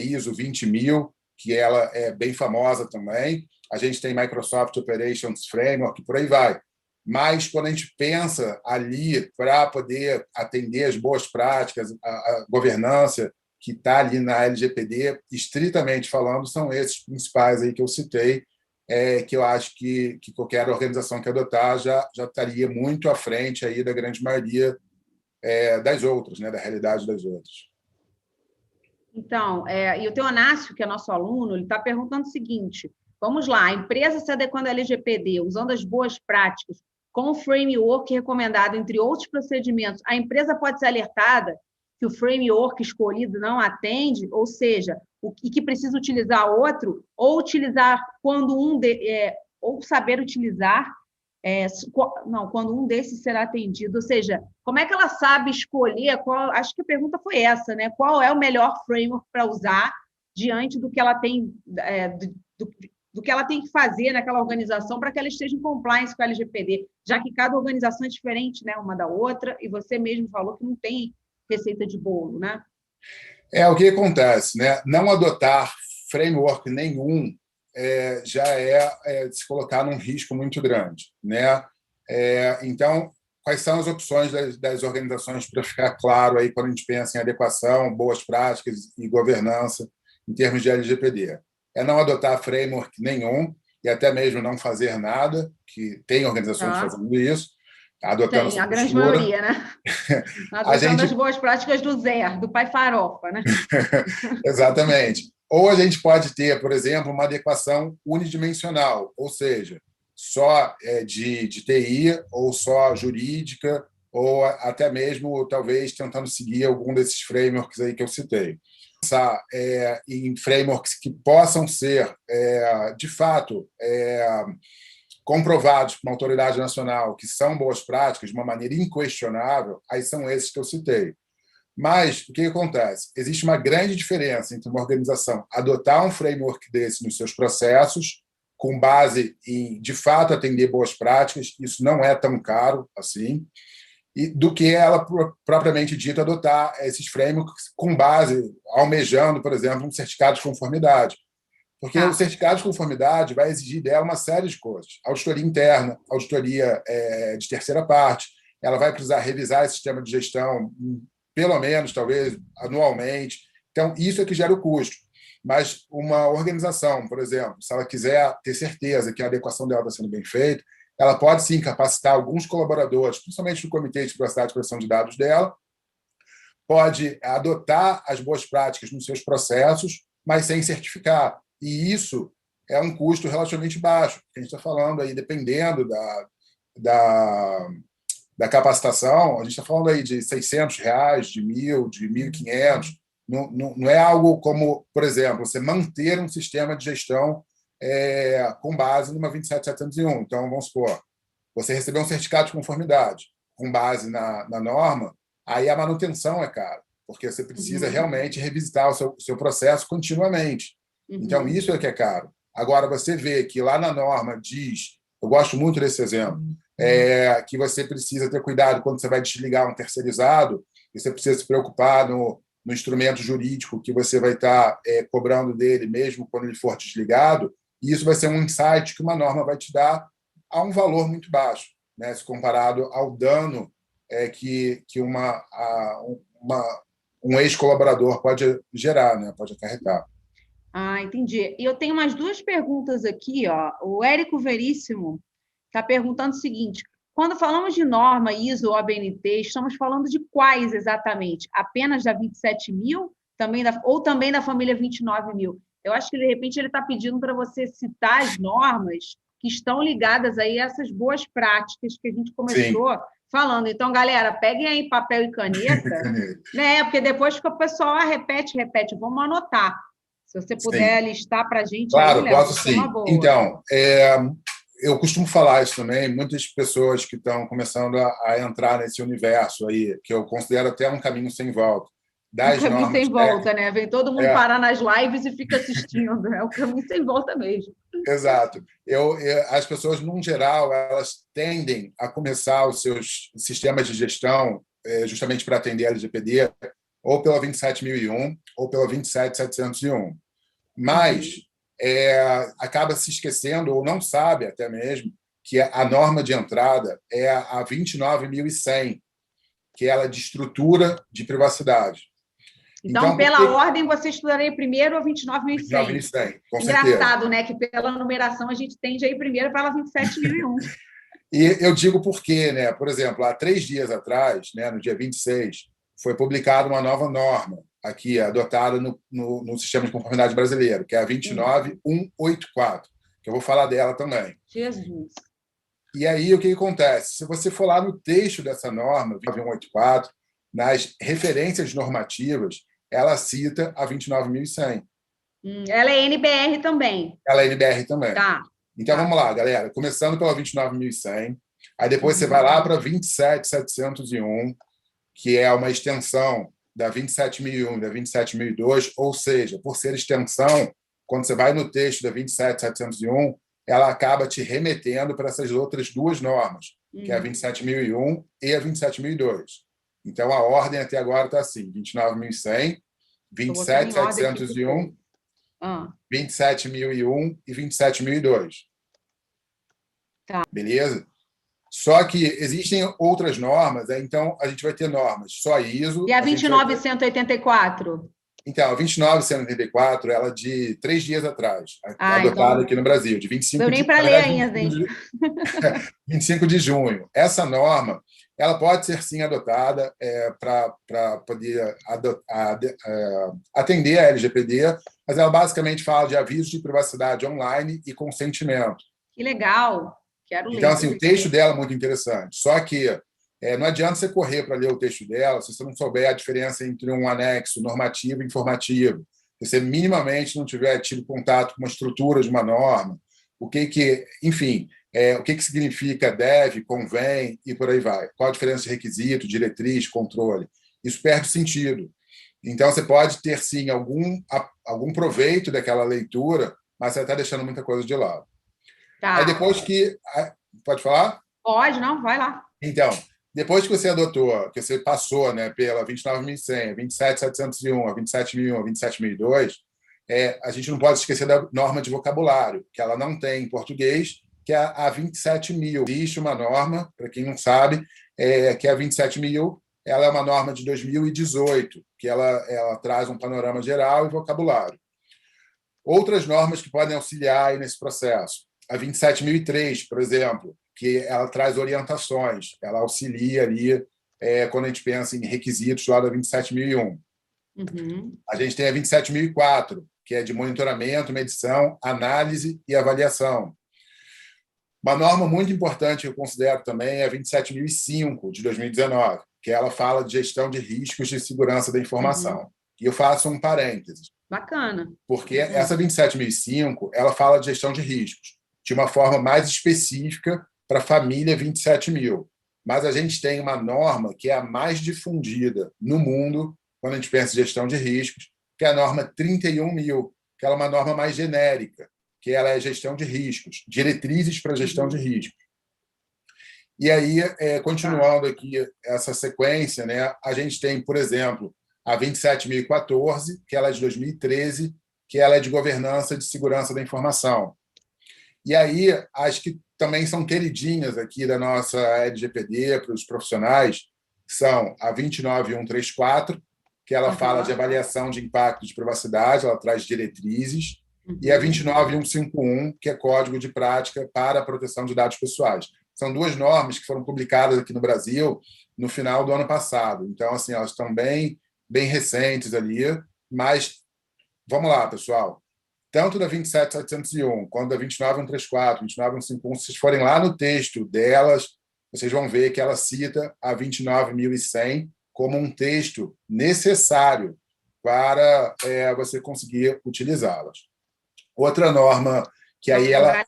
S2: ISO 20000, que ela é bem famosa também. A gente tem Microsoft Operations Framework, por aí vai. Mas, quando a gente pensa ali para poder atender as boas práticas, a governança que está ali na LGPD, estritamente falando, são esses principais aí que eu citei, que eu acho que qualquer organização que adotar já estaria muito à frente aí da grande maioria das outras, né, da realidade das outras.
S1: Então, e o Teonácio, que é nosso aluno, ele está perguntando o seguinte, vamos lá, a empresa se adequando à LGPD, usando as boas práticas, com o framework recomendado, entre outros procedimentos, a empresa pode ser alertada que o framework escolhido não atende, ou seja, e que precisa utilizar outro, ou utilizar quando ou saber utilizar quando um desses será atendido. Ou seja, como é que ela sabe escolher acho que a pergunta foi essa, né? Qual é o melhor framework para usar diante do que ela tem, do que ela tem que fazer naquela organização para que ela esteja em compliance com a LGPD, já que cada organização é diferente, né, uma da outra, e você mesmo falou que não tem receita de bolo, né?
S2: O que acontece, né? Não adotar framework nenhum já se colocar num risco muito grande, né? Então, quais são as opções das organizações para ficar claro aí quando a gente pensa em adequação, boas práticas e governança em termos de LGPD? É não adotar framework nenhum e até mesmo não fazer nada, que tem organizações fazendo isso, adotando essa
S1: a grande
S2: postura.
S1: maioria, né? Adotando as boas práticas do Zé, do pai farofa, né?
S2: Exatamente. Ou a gente pode ter, por exemplo, uma adequação unidimensional, ou seja, só de TI, ou só jurídica, ou até mesmo, talvez, tentando seguir algum desses frameworks aí que eu citei. pensar em frameworks que possam ser, de fato, comprovados por uma autoridade nacional, que são boas práticas, de uma maneira inquestionável, aí são esses que eu citei. Mas o que acontece? Existe uma grande diferença entre uma organização adotar um framework desse nos seus processos, com base em, de fato, atender boas práticas, isso não é tão caro assim, e do que ela, propriamente dita, adotar esses frameworks com base, almejando, por exemplo, um certificado de conformidade. Porque o certificado de conformidade vai exigir dela uma série de coisas. Auditoria interna, auditoria de terceira parte, ela vai precisar revisar esse sistema de gestão, pelo menos, talvez, anualmente. Então, isso é que gera o custo. Mas uma organização, por exemplo, se ela quiser ter certeza que a adequação dela está sendo bem feita, ela pode, sim, capacitar alguns colaboradores, principalmente do Comitê de Privacidade e Proteção de Dados dela, pode adotar as boas práticas nos seus processos, mas sem certificar. E isso é um custo relativamente baixo. A gente está falando aí, dependendo da capacitação, a gente está falando aí de R$600, de 1.000, de 1.500. Não é algo como, por exemplo, você manter um sistema de gestão com base numa 27701. Então, vamos supor, você recebeu um certificado de conformidade com base na norma, aí a manutenção é cara, porque você precisa realmente revisitar o seu processo continuamente. Então, isso é que é caro. Agora, você vê que lá na norma diz, eu gosto muito desse exemplo, que você precisa ter cuidado quando você vai desligar um terceirizado, e você precisa se preocupar no instrumento jurídico que você vai estar cobrando dele, mesmo quando ele for desligado, e isso vai ser um insight que uma norma vai te dar a um valor muito baixo, né, se comparado ao dano que um ex-colaborador pode gerar, né, pode acarretar.
S1: Entendi. E eu tenho umas duas perguntas aqui, ó. O Érico Veríssimo está perguntando o seguinte: quando falamos de norma ISO ou ABNT, estamos falando de quais exatamente? Apenas da 27.000? Ou também da família 29.000? Eu acho que, de repente, ele está pedindo para você citar as normas que estão ligadas aí a essas boas práticas que a gente começou falando. Então, galera, peguem aí papel e caneta, né? Porque depois fica o pessoal, repete, vamos anotar. Se você puder listar para a gente.
S2: Claro,
S1: aí, Léo,
S2: posso sim. Então, eu costumo falar isso também, muitas pessoas que estão começando a entrar nesse universo aí, que eu considero até um caminho sem volta.
S1: Um caminho sem volta, né? Vem todo mundo parar nas lives e fica assistindo. É o caminho sem volta mesmo.
S2: Exato. As pessoas, num geral, elas tendem a começar os seus sistemas de gestão, justamente para atender a LGPD, ou pela 27.001 ou pela 27.701. Mas acaba se esquecendo, ou não sabe até mesmo, que a norma de entrada é a 29.100, que é ela de estrutura de privacidade.
S1: Então, pela ordem, você estudaria primeiro a 29.100.
S2: 29.100, com
S1: Engraçado,
S2: certeza.
S1: Né? Que pela numeração a gente tende a ir primeiro para a 27.001.
S2: E eu digo por quê, né? Por exemplo, há 3 dias atrás, né, no dia 26, foi publicada uma nova norma, aqui adotada no Sistema de Conformidade Brasileiro, que é a 29.184, que eu vou falar dela também.
S1: Jesus!
S2: E aí, o que acontece? Se você for lá no texto dessa norma, 29.184, nas referências normativas, ela cita a 29.100.
S1: Ela é NBR também.
S2: Ela é NBR também.
S1: Tá.
S2: Então, vamos lá, galera. Começando pela 29.100, aí depois você vai lá para 27.701, que é uma extensão da 27.001 e da 27.002, ou seja, por ser extensão, quando você vai no texto da 27.701, ela acaba te remetendo para essas outras duas normas, que é a 27.001 e a 27.002. Então, a ordem até agora está assim: 29.100, 27.701, 27.001 e 27.002.
S1: Tá.
S2: Beleza? Só que existem outras normas, então a gente vai ter normas só ISO.
S1: E a 29.184?
S2: Então, a 29.184, ela é de 3 dias atrás, adotada então aqui no Brasil, de 25
S1: eu nem para ler ainda, hein?
S2: 25 de junho. Essa norma, ela pode ser, sim, adotada para poder atender a LGPD, mas ela basicamente fala de avisos de privacidade online e consentimento.
S1: Que legal! Quero ler.
S2: Então, assim, o texto dela é muito interessante. Só que Não adianta você correr para ler o texto dela se você não souber a diferença entre um anexo normativo e informativo, se você minimamente não tiver tido contato com uma estrutura de uma norma, enfim, o que significa deve, convém e por aí vai. Qual a diferença de requisito, diretriz, controle? Isso perde sentido. Então, você pode ter, sim, algum proveito daquela leitura, mas você está deixando muita coisa de lado.
S1: Tá.
S2: Aí, depois que... Pode falar?
S1: Pode, não, vai lá.
S2: Então, depois que você adotou, que você passou, né, pela 29.100, 27.701, a 27.001, a 27.002, a gente não pode esquecer da norma de vocabulário, que ela não tem em português, que é a 27.000. Existe uma norma, para quem não sabe, que é a 27.000, ela é uma norma de 2018, que ela traz um panorama geral e vocabulário. Outras normas que podem auxiliar aí nesse processo. A 27.003, por exemplo, que ela traz orientações, ela auxilia ali quando a gente pensa em requisitos lá da 27.001.
S1: Uhum.
S2: A gente tem a 27.004, que é de monitoramento, medição, análise e avaliação. Uma norma muito importante que eu considero também é a 27.005, de 2019, que ela fala de gestão de riscos de segurança da informação. Uhum. E eu faço um parênteses.
S1: Bacana.
S2: Porque essa 27.005, ela fala de gestão de riscos, de uma forma mais específica para a família 27.000. Mas a gente tem uma norma que é a mais difundida no mundo quando a gente pensa em gestão de riscos, que é a norma 31.000, que ela é uma norma mais genérica, que ela é gestão de riscos, diretrizes para gestão de riscos. E aí, continuando aqui essa sequência, né, a gente tem, por exemplo, a 27.014, que ela é de 2013, que ela é de governança de segurança da informação. E aí, as que também são queridinhas aqui da nossa LGPD para os profissionais são a 29.134, que ela fala de avaliação de impacto de privacidade, ela traz diretrizes, e a 29.151, que é código de prática para a proteção de dados pessoais. São duas normas que foram publicadas aqui no Brasil no final do ano passado. Então, assim, elas estão bem recentes ali, mas vamos lá, pessoal. Tanto da 27.701 quanto da 29.134, 29.151, se vocês forem lá no texto delas, vocês vão ver que ela cita a 29.100 como um texto necessário para você conseguir utilizá-las. Outra norma que aí ela...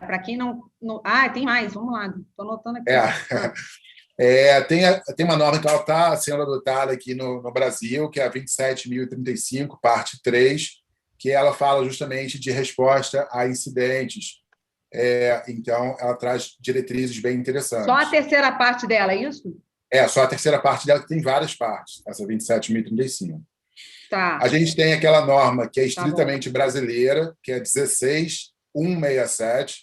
S1: Para quem não... tem mais, vamos lá, estou anotando aqui.
S2: Tem uma norma que está sendo adotada aqui no Brasil, que é a 27.035, parte 3, que ela fala justamente de resposta a incidentes. Então, ela traz diretrizes bem interessantes.
S1: Só a terceira parte dela, é isso?
S2: Só a terceira parte dela, que tem várias partes, essa 27.035.
S1: Tá.
S2: A gente tem aquela norma que é estritamente brasileira, que é 16.167.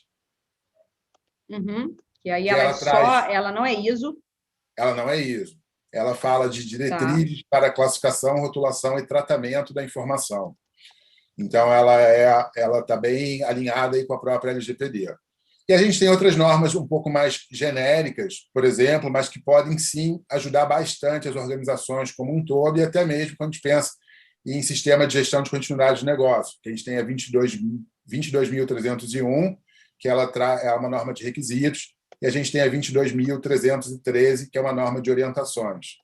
S1: Uhum. Que aí ela não é ISO. Ela
S2: não é ISO. Ela fala de diretrizes para classificação, rotulação e tratamento da informação. Então, ela está bem alinhada aí com a própria LGPD. E a gente tem outras normas um pouco mais genéricas, por exemplo, mas que podem, sim, ajudar bastante as organizações como um todo e até mesmo quando a gente pensa em sistema de gestão de continuidade de negócio, que a gente tem a 22.301, que ela é uma norma de requisitos, e a gente tem a 22.313, que é uma norma de orientações.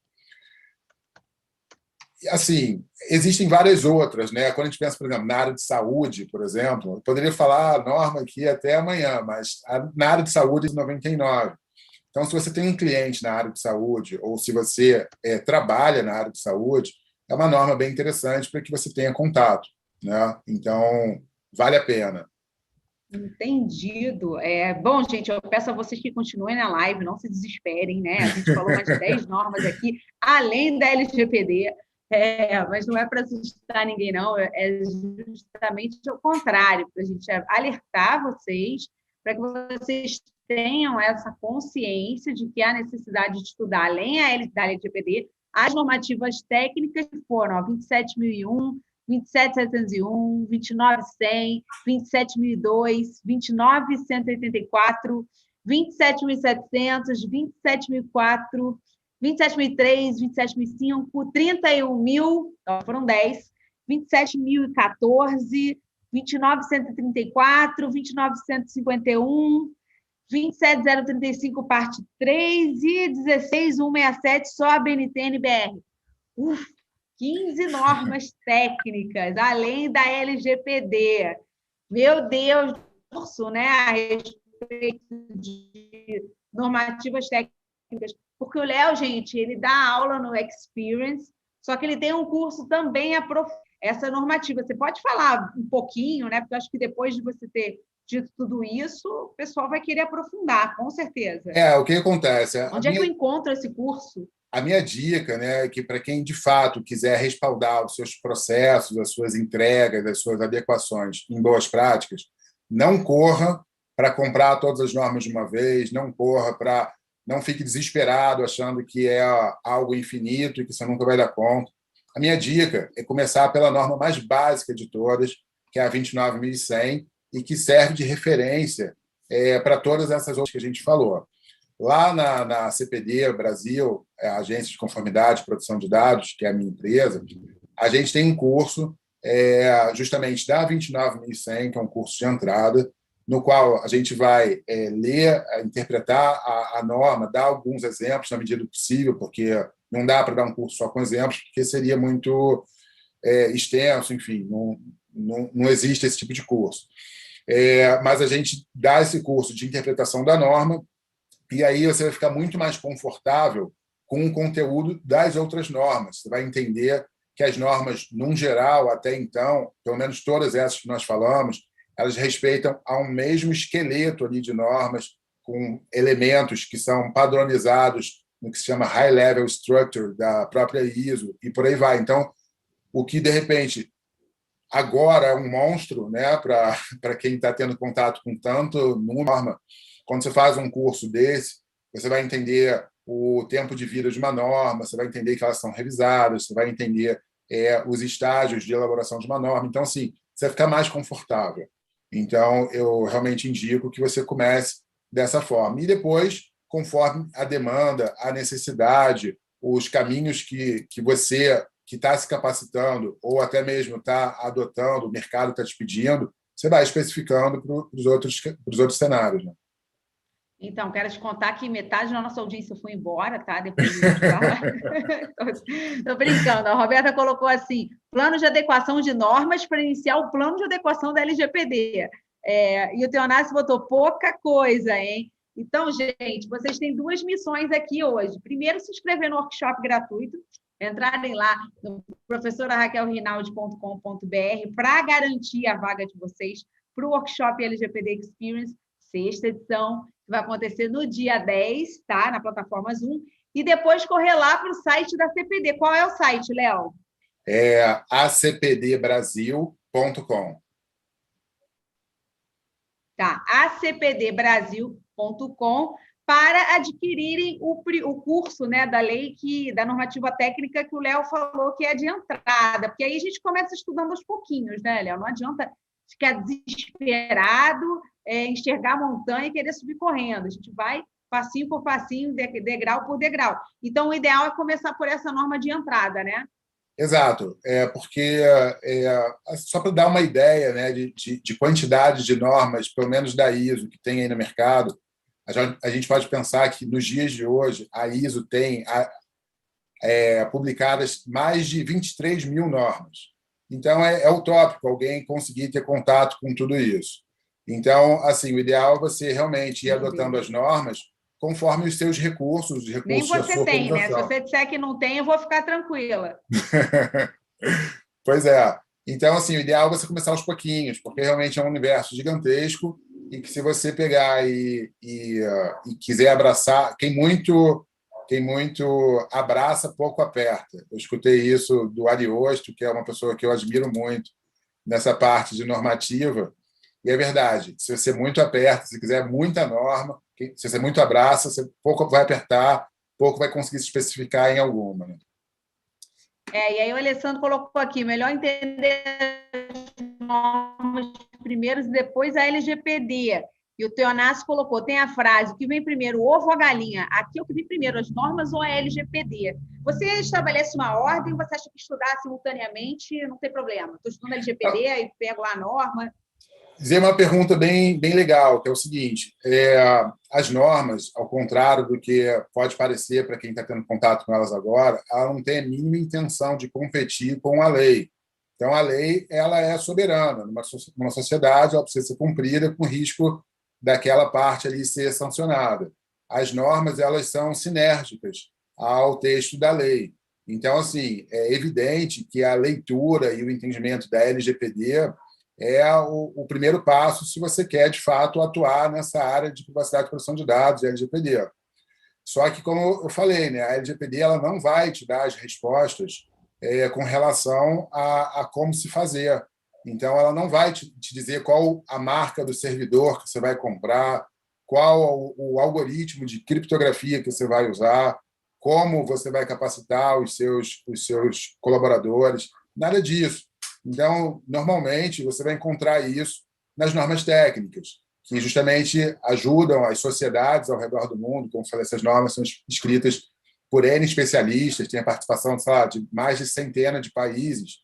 S2: Assim, existem várias outras, né? Quando a gente pensa, por exemplo, na área de saúde, por exemplo, eu poderia falar a norma aqui até amanhã, mas na área de saúde é de 99. Então, se você tem um cliente na área de saúde, ou se você trabalha na área de saúde, é uma norma bem interessante para que você tenha contato, né? Então, vale a pena.
S1: Entendido. Bom, gente, eu peço a vocês que continuem na live, não se desesperem, né? A gente falou mais de 10 normas aqui, além da LGPD, mas não é para assustar ninguém, não, é justamente o contrário, para a gente alertar vocês, para que vocês tenham essa consciência de que há necessidade de estudar, além da LGPD, as normativas técnicas que foram a 27.001, 27.701, 29.100, 27.002, 29.184, 27.700, 27.004, 27.003, 27.005, 31.000, foram 10, 27.014, 29.134, 29.151, 27035, parte 3 e 16167, só a BNT-NBR. 15 normas técnicas, além da LGPD. Meu Deus, curso, né, a respeito de normativas técnicas. Porque o Léo, gente, ele dá aula no Experience, só que ele tem um curso também essa normativa. Você pode falar um pouquinho, né? Porque eu acho que depois de você ter dito tudo isso, o pessoal vai querer aprofundar, com certeza.
S2: O que acontece?
S1: Onde é que eu encontro esse curso?
S2: A minha dica, né, é que para quem de fato quiser respaldar os seus processos, as suas entregas, as suas adequações em boas práticas, não corra para comprar todas as normas de uma vez, não fique desesperado achando que é algo infinito e que você nunca vai dar conta. A minha dica é começar pela norma mais básica de todas, que é a 29.100, e que serve de referência para todas essas outras que a gente falou. Lá na CPD Brasil, a Agência de Conformidade e Proteção de Dados, que é a minha empresa, a gente tem um curso justamente da 29.100, que é um curso de entrada, no qual a gente vai ler, interpretar a norma, dar alguns exemplos na medida do possível, porque não dá para dar um curso só com exemplos, porque seria muito extenso, enfim, não existe esse tipo de curso. Mas a gente dá esse curso de interpretação da norma, e aí você vai ficar muito mais confortável com o conteúdo das outras normas. Você vai entender que as normas, num geral, até então, pelo menos todas essas que nós falamos, elas respeitam a um mesmo esqueleto ali de normas, com elementos que são padronizados no que se chama High Level Structure da própria ISO, e por aí vai. Então, o que, de repente, agora é um monstro, né, para quem está tendo contato com tanto norma, quando você faz um curso desse, você vai entender o tempo de vida de uma norma, você vai entender que elas são revisadas, você vai entender os estágios de elaboração de uma norma. Então, assim, você vai ficar mais confortável. Então, eu realmente indico que você comece dessa forma. E depois, conforme a demanda, a necessidade, os caminhos que você que está se capacitando ou até mesmo está adotando, o mercado está te pedindo, você vai especificando para os outros cenários, né?
S1: Então, quero te contar que metade da nossa audiência foi embora, tá? Depois de gente falar. Estou brincando. A Roberta colocou assim: plano de adequação de normas para iniciar o plano de adequação da LGPD. E o Teonácio botou pouca coisa, hein? Então, gente, vocês têm duas missões aqui hoje. Primeiro, se inscrever no workshop gratuito, entrarem lá no professoraRaquelRinaldi.com.br para garantir a vaga de vocês para o workshop LGPD Experience, sexta edição, que vai acontecer no dia 10, tá? Na plataforma Zoom, e depois correr lá para o site da CPD. Qual é o site, Léo?
S2: acpdbrasil.com.
S1: Tá, acpdbrasil.com, para adquirirem o curso, né, da lei, da normativa técnica que o Léo falou que é de entrada, porque aí a gente começa estudando aos pouquinhos, né, Léo? Não adianta ficar desesperado, enxergar a montanha e querer subir correndo. A gente vai passinho por passinho, degrau por degrau. Então, o ideal é começar por essa norma de entrada, né?
S2: Exato, porque só para dar uma ideia, né, de quantidade de normas, pelo menos da ISO, que tem aí no mercado, a gente pode pensar que nos dias de hoje a ISO tem publicadas mais de 23 mil normas. Então, é utópico alguém conseguir ter contato com tudo isso. Então, assim, o ideal é você realmente ir adotando as normas conforme os seus recursos, os recursos
S1: Nem você
S2: da sua
S1: tem, né? Se
S2: organização.
S1: você disser que não tem, eu vou ficar tranquila.
S2: Pois é. Então, assim, o ideal é você começar aos pouquinhos, porque realmente é um universo gigantesco e que se você pegar e quiser abraçar, quem muito abraça, pouco aperta. Eu escutei isso do Ariosto, que é uma pessoa que eu admiro muito nessa parte de normativa, e é verdade. Se você muito aperta, se quiser muita norma, se você muito abraça, você pouco vai apertar, pouco vai conseguir se especificar em alguma, né?
S1: E aí o Alessandro colocou aqui, melhor entender as normas primeiros e depois a LGPD. E o Teonácio colocou, tem a frase, o que vem primeiro, o ovo ou a galinha? Aqui é o que vem primeiro, as normas ou a LGPD? Você estabelece uma ordem, você acha que estudar simultaneamente não tem problema? Estou estudando a LGPD, aí pego lá a norma.
S2: Dizer uma pergunta bem legal, que é o seguinte: as normas, ao contrário do que pode parecer para quem está tendo contato com elas agora, ela não tem a mínima intenção de competir com a lei. Então, a lei ela é soberana. Numa sociedade, ela precisa ser cumprida com risco daquela parte ali ser sancionada. As normas elas são sinérgicas ao texto da lei. Então, assim, é evidente que a leitura e o entendimento da LGPD é o primeiro passo se você quer, de fato, atuar nessa área de privacidade e proteção de dados, LGPD. Só que, como eu falei, né, a LGPD ela não vai te dar as respostas com relação a como se fazer. Então, ela não vai te dizer qual a marca do servidor que você vai comprar, qual o algoritmo de criptografia que você vai usar, como você vai capacitar os seus colaboradores, nada disso. Então, normalmente, você vai encontrar isso nas normas técnicas, que justamente ajudam as sociedades ao redor do mundo. Como eu falei, essas normas são escritas por N especialistas, tem a participação, sei lá, de mais de centenas de países.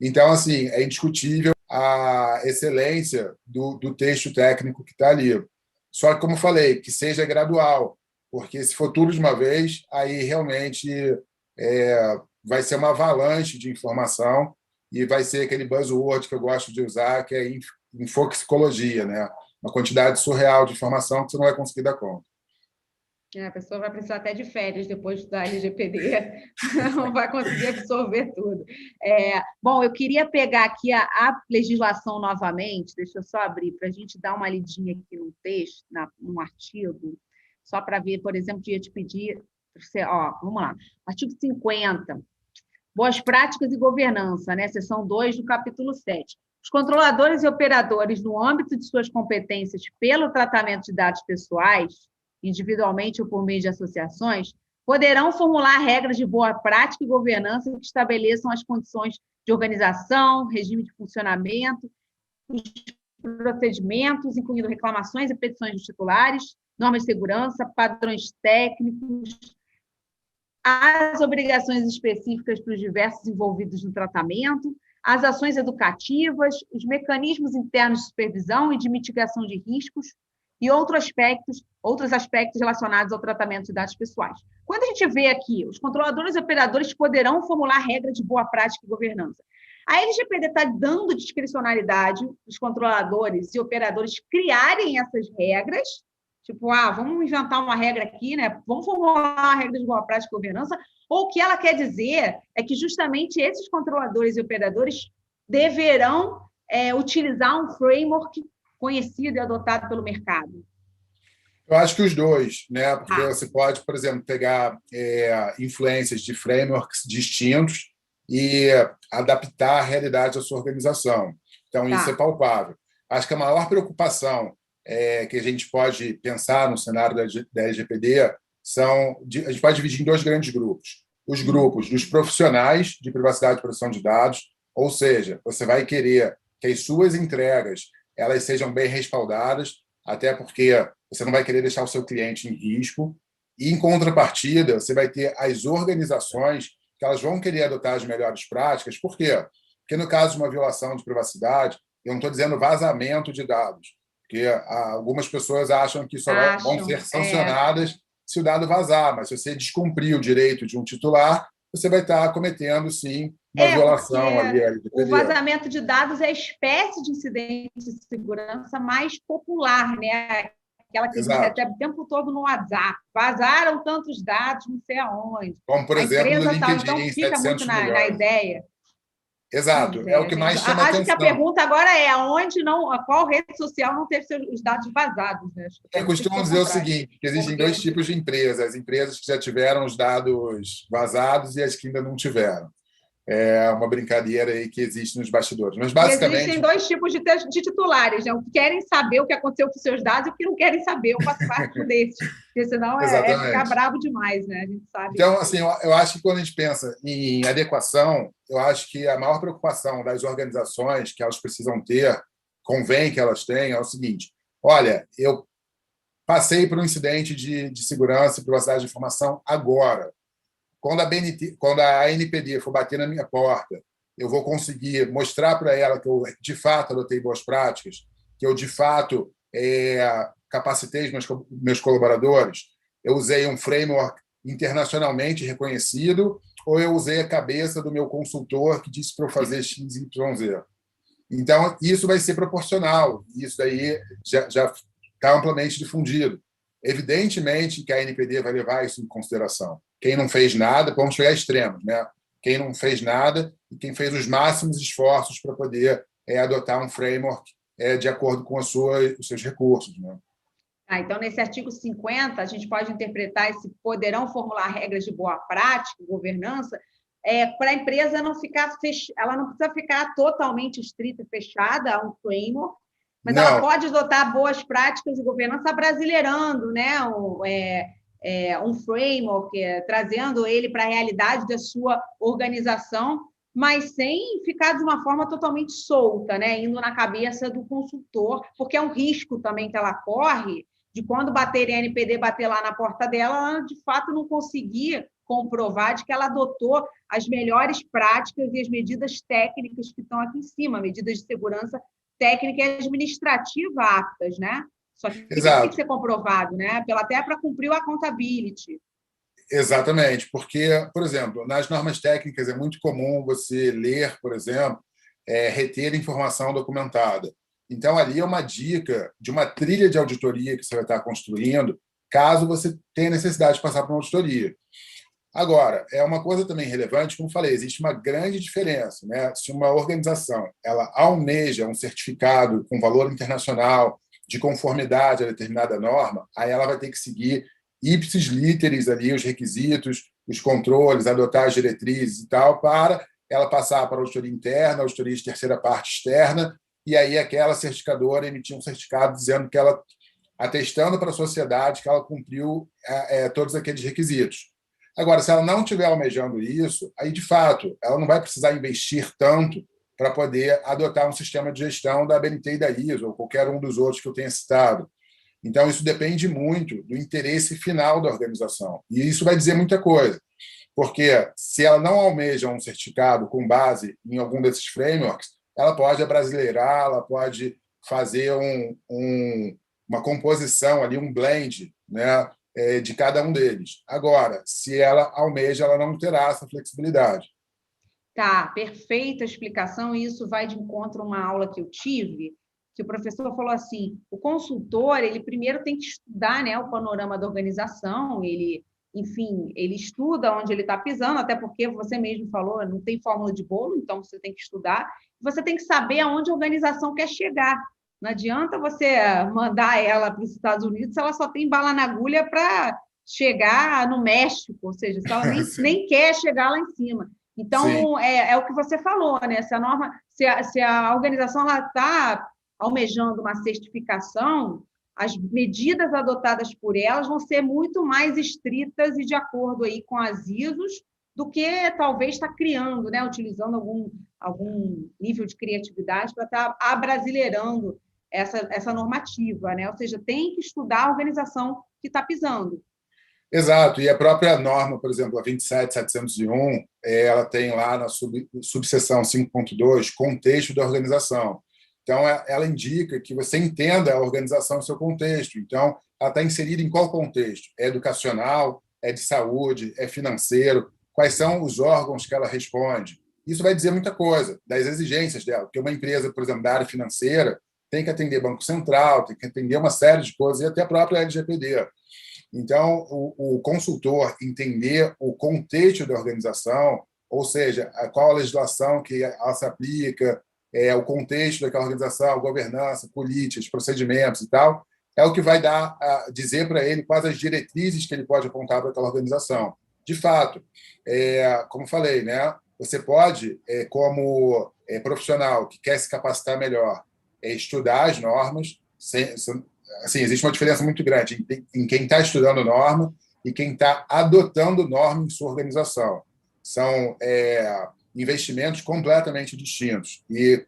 S2: Então, assim, é indiscutível a excelência do texto técnico que está ali. Só que, como eu falei, que seja gradual, porque se for tudo de uma vez, aí realmente vai ser uma avalanche de informação e vai ser aquele buzzword que eu gosto de usar, que é infoxicologia, né? Uma quantidade surreal de informação que você não vai conseguir dar conta.
S1: A pessoa vai precisar até de férias depois da LGPD, não vai conseguir absorver tudo. Bom, eu queria pegar aqui a legislação novamente, deixa eu só abrir para a gente dar uma lidinha aqui no texto, num artigo, só para ver, por exemplo, ia te pedir, vamos lá, artigo 50, boas práticas e governança, né? Seção 2 do capítulo 7. Os controladores e operadores, no âmbito de suas competências pelo tratamento de dados pessoais, individualmente ou por meio de associações, poderão formular regras de boa prática e governança que estabeleçam as condições de organização, regime de funcionamento, os procedimentos, incluindo reclamações e petições dos titulares, normas de segurança, padrões técnicos, as obrigações específicas para os diversos envolvidos no tratamento, as ações educativas, os mecanismos internos de supervisão e de mitigação de riscos e outros aspectos relacionados ao tratamento de dados pessoais. Quando a gente vê aqui, os controladores e operadores poderão formular regras de boa prática e governança. A LGPD está dando discricionalidade aos controladores e operadores criarem essas regras, tipo, vamos inventar uma regra aqui, né? Vamos formular uma regra de boa prática e governança, ou o que ela quer dizer é que justamente esses controladores e operadores deverão utilizar um framework conhecido e adotado pelo mercado.
S2: Eu acho que os dois, né? Porque você pode, por exemplo, pegar influências de frameworks distintos e adaptar a realidade da sua organização. Então, isso é palpável. Acho que a maior preocupação que a gente pode pensar no cenário da LGPD a gente pode dividir em dois grandes grupos. Os grupos dos profissionais de privacidade e proteção de dados, ou seja, você vai querer que as suas entregas elas sejam bem respaldadas, até porque você não vai querer deixar o seu cliente em risco. E, em contrapartida, você vai ter as organizações que elas vão querer adotar as melhores práticas. Por quê? Porque, no caso de uma violação de privacidade, eu não estou dizendo vazamento de dados, porque algumas pessoas acham que só vão ser sancionadas se o dado vazar, mas se você descumprir o direito de um titular, você vai estar cometendo, sim, uma violação ali.
S1: O vazamento de dados é a espécie de incidente de segurança mais popular, né? Aquela que a gente recebe o tempo todo no WhatsApp. Vazaram tantos dados, não sei aonde.
S2: Como, por exemplo, no LinkedIn,
S1: então fica muito na ideia.
S2: Exato, é o que mais chama atenção.
S1: Acho que a pergunta agora é qual rede social não teve os dados vazados, né?
S2: Eu costumo dizer o seguinte, que existem dois tipos de empresas. As empresas que já tiveram os dados vazados e as que ainda não tiveram. É uma brincadeira aí que existe nos bastidores. Mas, basicamente...
S1: Existem dois tipos de titulares, né? O que querem saber o que aconteceu com os seus dados e o que não querem saber. Eu faço parte desse, porque senão ficar bravo demais, né? A gente sabe.
S2: Então, assim, eu acho que quando a gente pensa em adequação, eu acho que a maior preocupação das organizações que elas precisam ter, convém que elas tenham, é o seguinte: olha, eu passei por um incidente de segurança e privacidade de informação agora. Quando a ANPD for bater na minha porta, eu vou conseguir mostrar para ela que eu, de fato, adotei boas práticas. que eu, de fato, capacitei meus colaboradores? Eu usei um framework internacionalmente reconhecido ou eu usei a cabeça do meu consultor que disse para eu fazer X, Y, Z? Então, isso vai ser proporcional. Isso daí já está amplamente difundido. Evidentemente que a NPD vai levar isso em consideração. Quem não fez nada, vamos chegar a extremos, né? Quem não fez nada e quem fez os máximos esforços para poder adotar um framework de acordo com os seus recursos, né?
S1: Então, nesse artigo 50, a gente pode interpretar esse poderão formular regras de boa prática, governança, para a empresa não ficar ela não precisa ficar totalmente estrita e fechada a um framework, mas ela pode adotar boas práticas de governança brasileirando, né? Um framework, trazendo ele para a realidade da sua organização, mas sem ficar de uma forma totalmente solta, né? Indo na cabeça do consultor, porque é um risco também que ela corre de quando bater em NPD, bater lá na porta dela, ela de fato não conseguir comprovar de que ela adotou as melhores práticas e as medidas técnicas que estão aqui em cima, medidas de segurança técnica e administrativa aptas, né? Só que isso tem que ser comprovado, né? Até para cumprir o accountability.
S2: Exatamente, porque, por exemplo, nas normas técnicas é muito comum você ler, por exemplo, reter informação documentada. Então, ali é uma dica de uma trilha de auditoria que você vai estar construindo, caso você tenha necessidade de passar por uma auditoria. Agora, é uma coisa também relevante, como falei, existe uma grande diferença, né? Se uma organização ela almeja um certificado com valor internacional de conformidade a determinada norma, aí ela vai ter que seguir ipsis literis ali os requisitos, os controles, adotar as diretrizes e tal, para ela passar para a auditoria interna, a auditoria de terceira parte externa, e aí aquela certificadora emitir um certificado dizendo que ela, atestando para a sociedade que ela cumpriu todos aqueles requisitos. Agora, se ela não estiver almejando isso, aí, de fato, ela não vai precisar investir tanto para poder adotar um sistema de gestão da ABNT e da ISO, ou qualquer um dos outros que eu tenha citado. Então, isso depende muito do interesse final da organização. E isso vai dizer muita coisa, porque se ela não almeja um certificado com base em algum desses frameworks, ela pode abrasileirar, ela pode fazer uma composição ali, um blend, né, de cada um deles. Agora, se ela almeja, ela não terá essa flexibilidade.
S1: Tá, perfeita explicação, e isso vai de encontro a uma aula que eu tive, que o professor falou assim, o consultor, ele primeiro tem que estudar, né, o panorama da organização, enfim, ele estuda onde ele está pisando, até porque você mesmo falou, não tem fórmula de bolo, então você tem que estudar, você tem que saber aonde a organização quer chegar. Não adianta você mandar ela para os Estados Unidos se ela só tem bala na agulha para chegar no México, ou seja, se ela nem quer chegar lá em cima. Então, é o que você falou, né? Se a organização está almejando uma certificação, as medidas adotadas por elas vão ser muito mais estritas e de acordo aí com as ISOs do que talvez está criando, né? Utilizando algum nível de criatividade para estar abrasileirando essa normativa, né? Ou seja, tem que estudar a organização que está pisando.
S2: Exato, e a própria norma, por exemplo, a 27701, ela tem lá na subseção 5.2, contexto da organização. Então, ela indica que você entenda a organização no seu contexto. Então, ela está inserida em qual contexto? É educacional, é de saúde, é financeiro? Quais são os órgãos que ela responde? Isso vai dizer muita coisa das exigências dela, porque uma empresa, por exemplo, da área financeira, tem que atender Banco Central, tem que atender uma série de coisas, e até a própria LGPD. Então, o consultor entender o contexto da organização, ou seja, qual a legislação que ela se aplica, o contexto daquela organização, governança, políticas, procedimentos e tal, é o que vai dizer para ele quais as diretrizes que ele pode apontar para aquela organização. De fato, como falei, né, você pode, como profissional que quer se capacitar melhor, estudar as normas, assim, existe uma diferença muito grande em quem está estudando norma e quem está adotando norma em sua organização. São investimentos completamente distintos e,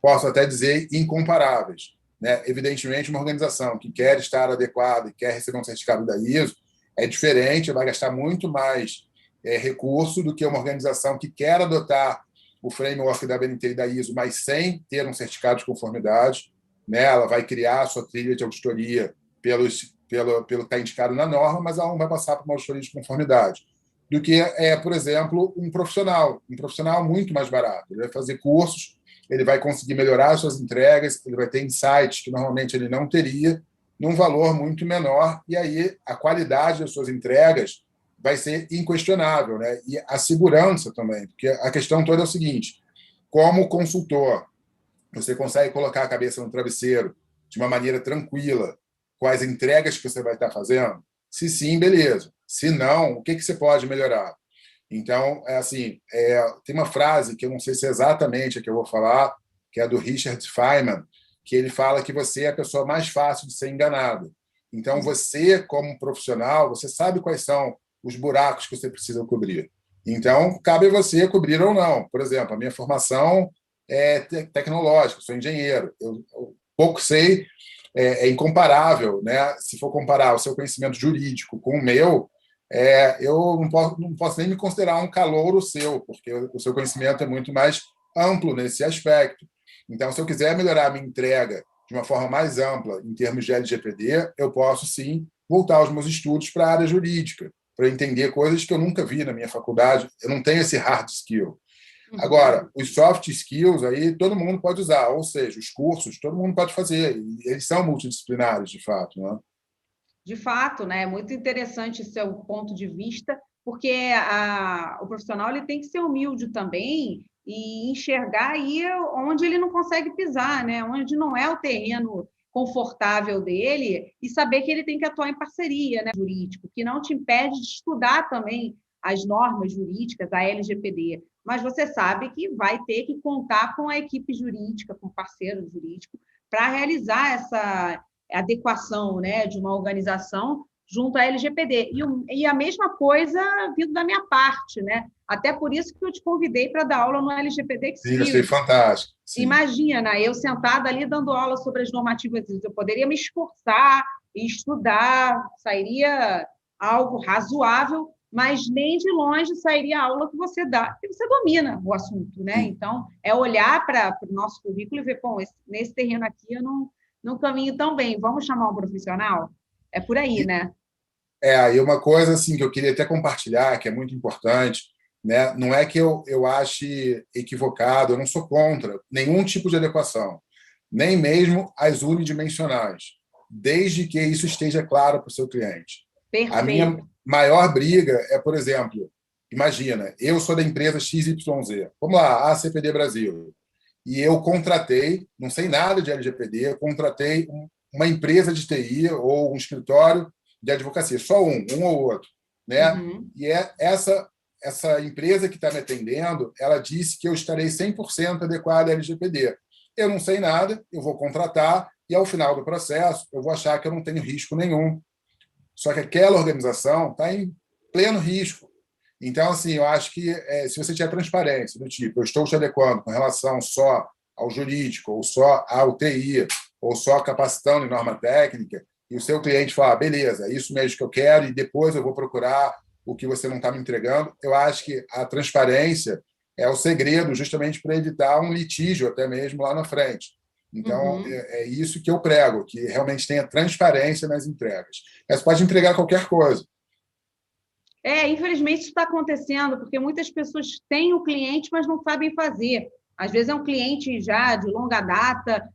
S2: posso até dizer, incomparáveis. Né? Evidentemente, uma organização que quer estar adequada e quer receber um certificado da ISO é diferente, vai gastar muito mais recurso do que uma organização que quer adotar o framework da ABNT e da ISO, mas sem ter um certificado de conformidade. né? Ela vai criar a sua trilha de auditoria pelo que está indicado na norma, mas ela não vai passar por uma auditoria de conformidade. Do que por exemplo, um profissional muito mais barato. Ele vai fazer cursos, ele vai conseguir melhorar as suas entregas, ele vai ter insights que normalmente ele não teria, num valor muito menor, e aí a qualidade das suas entregas vai ser inquestionável, né? E a segurança também, porque a questão toda é o seguinte: como consultor, você consegue colocar a cabeça no travesseiro de uma maneira tranquila com as entregas que você vai estar fazendo? Se sim, beleza. Se não, o que você pode melhorar? Então, tem uma frase que eu não sei se é exatamente a que eu vou falar, que é do Richard Feynman, que ele fala que você é a pessoa mais fácil de ser enganada. Então, você, como profissional, você sabe quais são os buracos que você precisa cobrir. Então, cabe a você cobrir ou não. Por exemplo, a minha formação é tecnológica, sou engenheiro. Eu pouco sei, é incomparável, né? Se for comparar o seu conhecimento jurídico com o meu, eu não posso nem me considerar um calouro seu, porque o seu conhecimento é muito mais amplo nesse aspecto. Então, se eu quiser melhorar a minha entrega de uma forma mais ampla em termos de LGPD, eu posso, sim, voltar aos meus estudos para a área jurídica, para entender coisas que eu nunca vi na minha faculdade. Eu não tenho esse hard skill. Agora, os soft skills aí todo mundo pode usar, ou seja, os cursos todo mundo pode fazer, e eles são multidisciplinares, de fato, né?
S1: De fato, né? É muito interessante esse seu ponto de vista, porque o profissional ele tem que ser humilde também e enxergar aí onde ele não consegue pisar, né? Onde não é o terreno confortável dele, e saber que ele tem que atuar em parceria, né, jurídico, que não te impede de estudar também as normas jurídicas, a LGPD, mas você sabe que vai ter que contar com a equipe jurídica, com o parceiro jurídico, para realizar essa adequação, né, de uma organização junto à LGPD. E a mesma coisa vindo da minha parte, né? Até por isso que eu te convidei para dar aula no LGPD
S2: Sim, achei
S1: Experience.
S2: fantástico. Sim.
S1: Imagina, eu sentada ali dando aula sobre as normativas, eu poderia me esforçar e estudar, sairia algo razoável, mas nem de longe sairia a aula que você dá, porque você domina o assunto, né?
S2: Sim.
S1: Então, é olhar para o nosso currículo e ver, bom, nesse terreno aqui eu não caminho tão bem, vamos chamar um profissional? É por aí, né?
S2: E uma coisa assim que eu queria até compartilhar, que é muito importante, né? Não é que eu ache equivocado, eu não sou contra nenhum tipo de adequação, nem mesmo as unidimensionais, desde que isso esteja claro para o seu cliente. A minha
S1: Perfeito.
S2: maior briga é, por exemplo, imagina, eu sou da empresa XYZ, vamos lá, a CPD Brasil, e eu contratei, não sei nada de LGPD, eu contratei uma empresa de TI ou um escritório de advocacia, só um ou outro, né?
S1: Uhum.
S2: E essa empresa que está me atendendo, ela disse que eu estarei 100% adequado à LGPD. Eu não sei nada, eu vou contratar e, ao final do processo, eu vou achar que eu não tenho risco nenhum. Só que aquela organização está em pleno risco. Então, assim, eu acho que se você tiver transparência, do tipo, eu estou te adequando com relação só ao jurídico, ou só ao TI, ou só capacitando em norma técnica, e o seu cliente fala, beleza, é isso mesmo que eu quero, e depois eu vou procurar o que você não está me entregando, eu acho que a transparência é o segredo justamente para evitar um litígio até mesmo lá na frente. Então,
S1: Uhum.
S2: é isso que eu prego, que realmente tenha transparência nas entregas. Você pode entregar qualquer coisa.
S1: Infelizmente isso está acontecendo, porque muitas pessoas têm o cliente, mas não sabem fazer. Às vezes é um cliente já de longa data,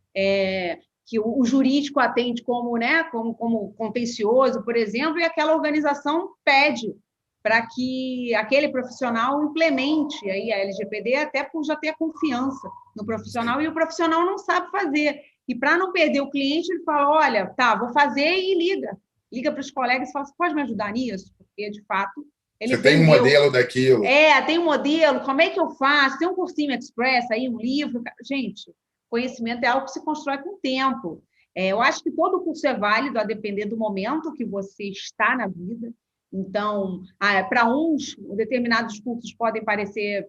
S1: que o jurídico atende como, né, como contencioso, por exemplo, e aquela organização pede para que aquele profissional implemente aí a LGPD, até por já ter confiança no profissional,
S2: Sim.
S1: e o profissional não sabe fazer. E para não perder o cliente, ele fala, olha, tá, vou fazer e liga para os colegas e fala, você pode me ajudar nisso? Porque, de fato, ele
S2: Você tem um
S1: vendeu.
S2: modelo daquilo.
S1: Tem um modelo, como é que eu faço? Tem um cursinho express aí, um livro. Gente, conhecimento é algo que se constrói com o tempo. Eu acho que todo curso é válido a depender do momento que você está na vida. Então, para uns, determinados cursos podem parecer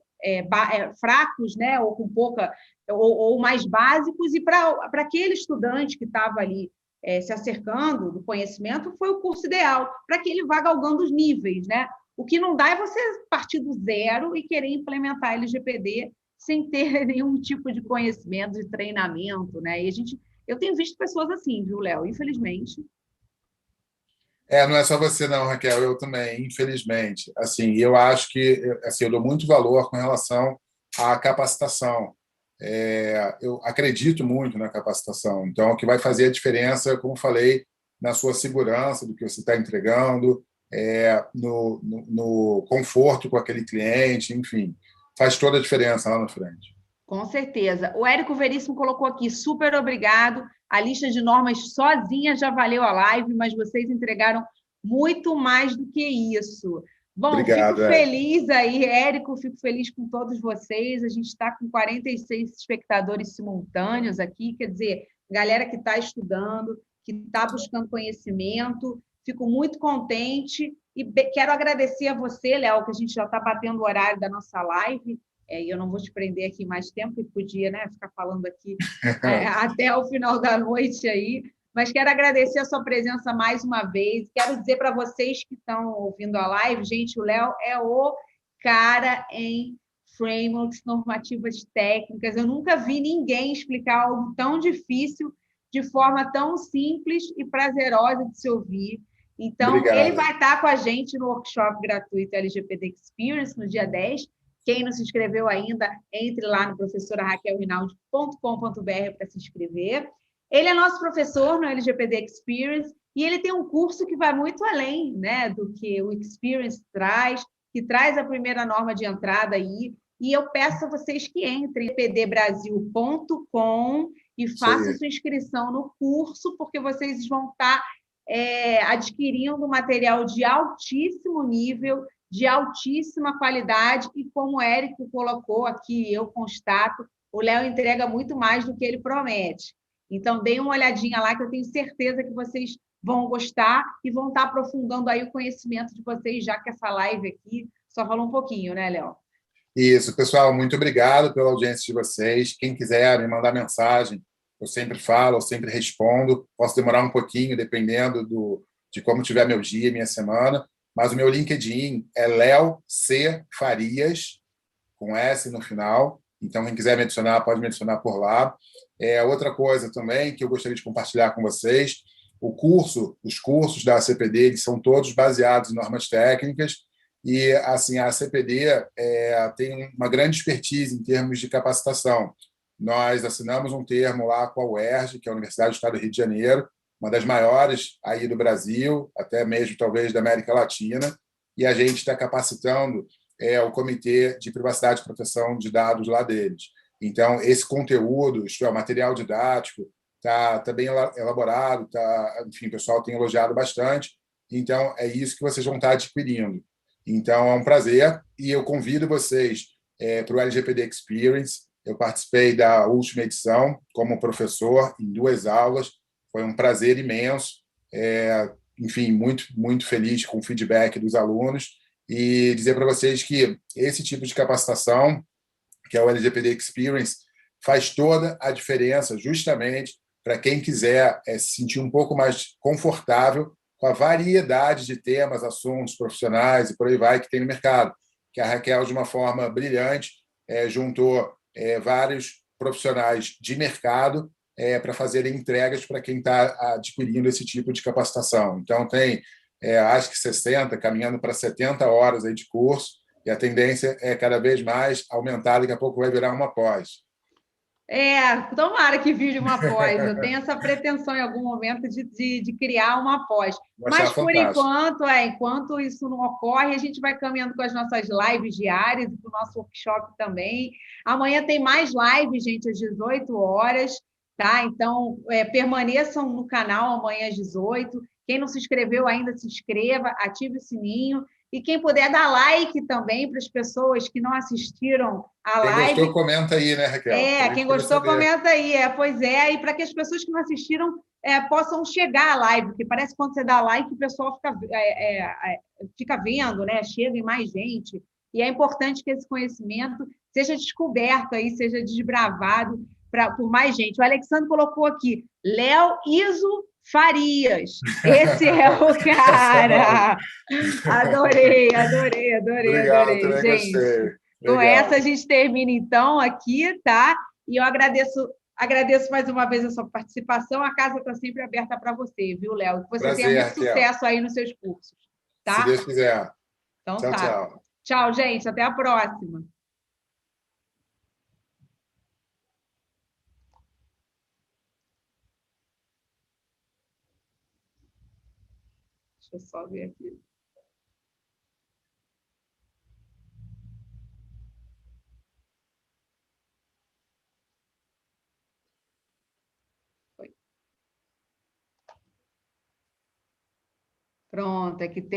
S1: fracos, né, ou com pouca, ou mais básicos, e para aquele estudante que estava ali se acercando do conhecimento, foi o curso ideal, para que ele vá galgando os níveis, né? O que não dá é você partir do zero e querer implementar LGPD sem ter nenhum tipo de conhecimento, de treinamento, né? E a gente Eu tenho visto pessoas assim, viu, Léo? Infelizmente.
S2: Não é só você não, Raquel, eu também, infelizmente. Assim, eu acho que assim, eu dou muito valor com relação à capacitação. Eu acredito muito na capacitação. Então, o que vai fazer a diferença, como falei, na sua segurança do que você está entregando, no conforto com aquele cliente, enfim, faz toda a diferença lá na frente.
S1: Com certeza. O Érico Veríssimo colocou aqui, super obrigado. A lista de normas sozinha já valeu a live, mas vocês entregaram muito mais do que isso. Bom, fico
S2: Obrigado, Érico.
S1: feliz aí, Érico, fico feliz com todos vocês. A gente está com 46 espectadores simultâneos aqui, quer dizer, galera que está estudando, que está buscando conhecimento. Fico muito contente e quero agradecer a você, Léo, que a gente já está batendo o horário da nossa live. E eu não vou te prender aqui mais tempo, que podia, né, ficar falando aqui até o final da noite aí, mas quero agradecer a sua presença mais uma vez. Quero dizer para vocês que estão ouvindo a live, gente, o Léo é o cara em frameworks, normativas técnicas. Eu nunca vi ninguém explicar algo tão difícil de forma tão simples e prazerosa de se ouvir. Então,
S2: Obrigado.
S1: ele vai estar com a gente no workshop gratuito LGPD Experience no dia 10. Quem não se inscreveu ainda, entre lá no professoraRaquelrinaldi.com.br para se inscrever. Ele é nosso professor no LGPD Experience e ele tem um curso que vai muito além, né, do que o Experience traz, que traz a primeira norma de entrada aí. E eu peço a vocês que entrem em pdbrasil.com e façam sua inscrição no curso, porque vocês vão estar adquirindo material de altíssimo nível, de altíssima qualidade, e como o Érico colocou aqui, eu constato, o Léo entrega muito mais do que ele promete. Então, deem uma olhadinha lá, que eu tenho certeza que vocês vão gostar e vão estar aprofundando aí o conhecimento de vocês, já que essa live aqui só falou um pouquinho, né, Léo?
S2: Isso, pessoal, muito obrigado pela audiência de vocês. Quem quiser me mandar mensagem, eu sempre falo, eu sempre respondo. Posso demorar um pouquinho, dependendo de como tiver meu dia, minha semana. Mas o meu LinkedIn é Léo C. Farias, com S no final. Então, quem quiser me adicionar, pode me adicionar por lá. Outra coisa também que eu gostaria de compartilhar com vocês, os cursos da CPD, eles são todos baseados em normas técnicas. E assim, a CPD tem uma grande expertise em termos de capacitação. Nós assinamos um termo lá com a UERJ, que é a Universidade do Estado do Rio de Janeiro, uma das maiores aí do Brasil, até mesmo talvez da América Latina, e a gente está capacitando o Comitê de Privacidade e Proteção de Dados lá deles. Então, esse conteúdo, isto é, o material didático, está bem elaborado, enfim, o pessoal tem elogiado bastante, então é isso que vocês vão estar adquirindo. Então, é um prazer, e eu convido vocês para o LGPD Experience. Eu participei da última edição como professor em 2 aulas, foi um prazer imenso, enfim, muito, muito feliz com o feedback dos alunos, e dizer para vocês que esse tipo de capacitação, que é o LGPD Experience, faz toda a diferença justamente para quem quiser se sentir um pouco mais confortável com a variedade de temas, assuntos profissionais e por aí vai que tem no mercado, que a Raquel, de uma forma brilhante, juntou vários profissionais de mercado para fazerem entregas para quem está adquirindo esse tipo de capacitação. Então, tem, acho que 60, caminhando para 70 horas aí de curso, e a tendência é cada vez mais aumentar, daqui a pouco vai virar uma pós.
S1: Tomara que vire uma pós. Eu tenho essa pretensão em algum momento de criar uma pós. Mas, por enquanto isso não ocorre, a gente vai caminhando com as nossas lives diárias, com o nosso workshop também. Amanhã tem mais lives, gente, às 18 horas. Tá? Então, permaneçam no canal amanhã às 18. Quem não se inscreveu ainda, se inscreva, ative o sininho. E quem puder dar like também para as pessoas que não assistiram a live.
S2: Quem gostou, comenta aí, né, Raquel?
S1: Quem gostou, comenta aí. Pois é, e para que as pessoas que não assistiram possam chegar à live, porque parece que quando você dá like, o pessoal fica vendo, né? Chega em mais gente. E é importante que esse conhecimento seja descoberto aí, seja desbravado por mais gente. O Alexandre colocou aqui, Léo Iso Farias. Esse é o cara. Adorei,
S2: Obrigado,
S1: gente.
S2: gostei.
S1: Com essa a gente termina, então, aqui, tá? E eu agradeço Agradeço mais uma vez a sua participação. A casa está sempre aberta para você, viu, Léo? Que você tenha
S2: Prazer,
S1: muito
S2: Raquel.
S1: sucesso aí nos seus cursos,
S2: Se
S1: tá?
S2: Deus quiser.
S1: Então
S2: Tchau,
S1: tá.
S2: tchau.
S1: Tchau, gente. Até a próxima. Deixa eu só ver aqui. Pronto, é que tem.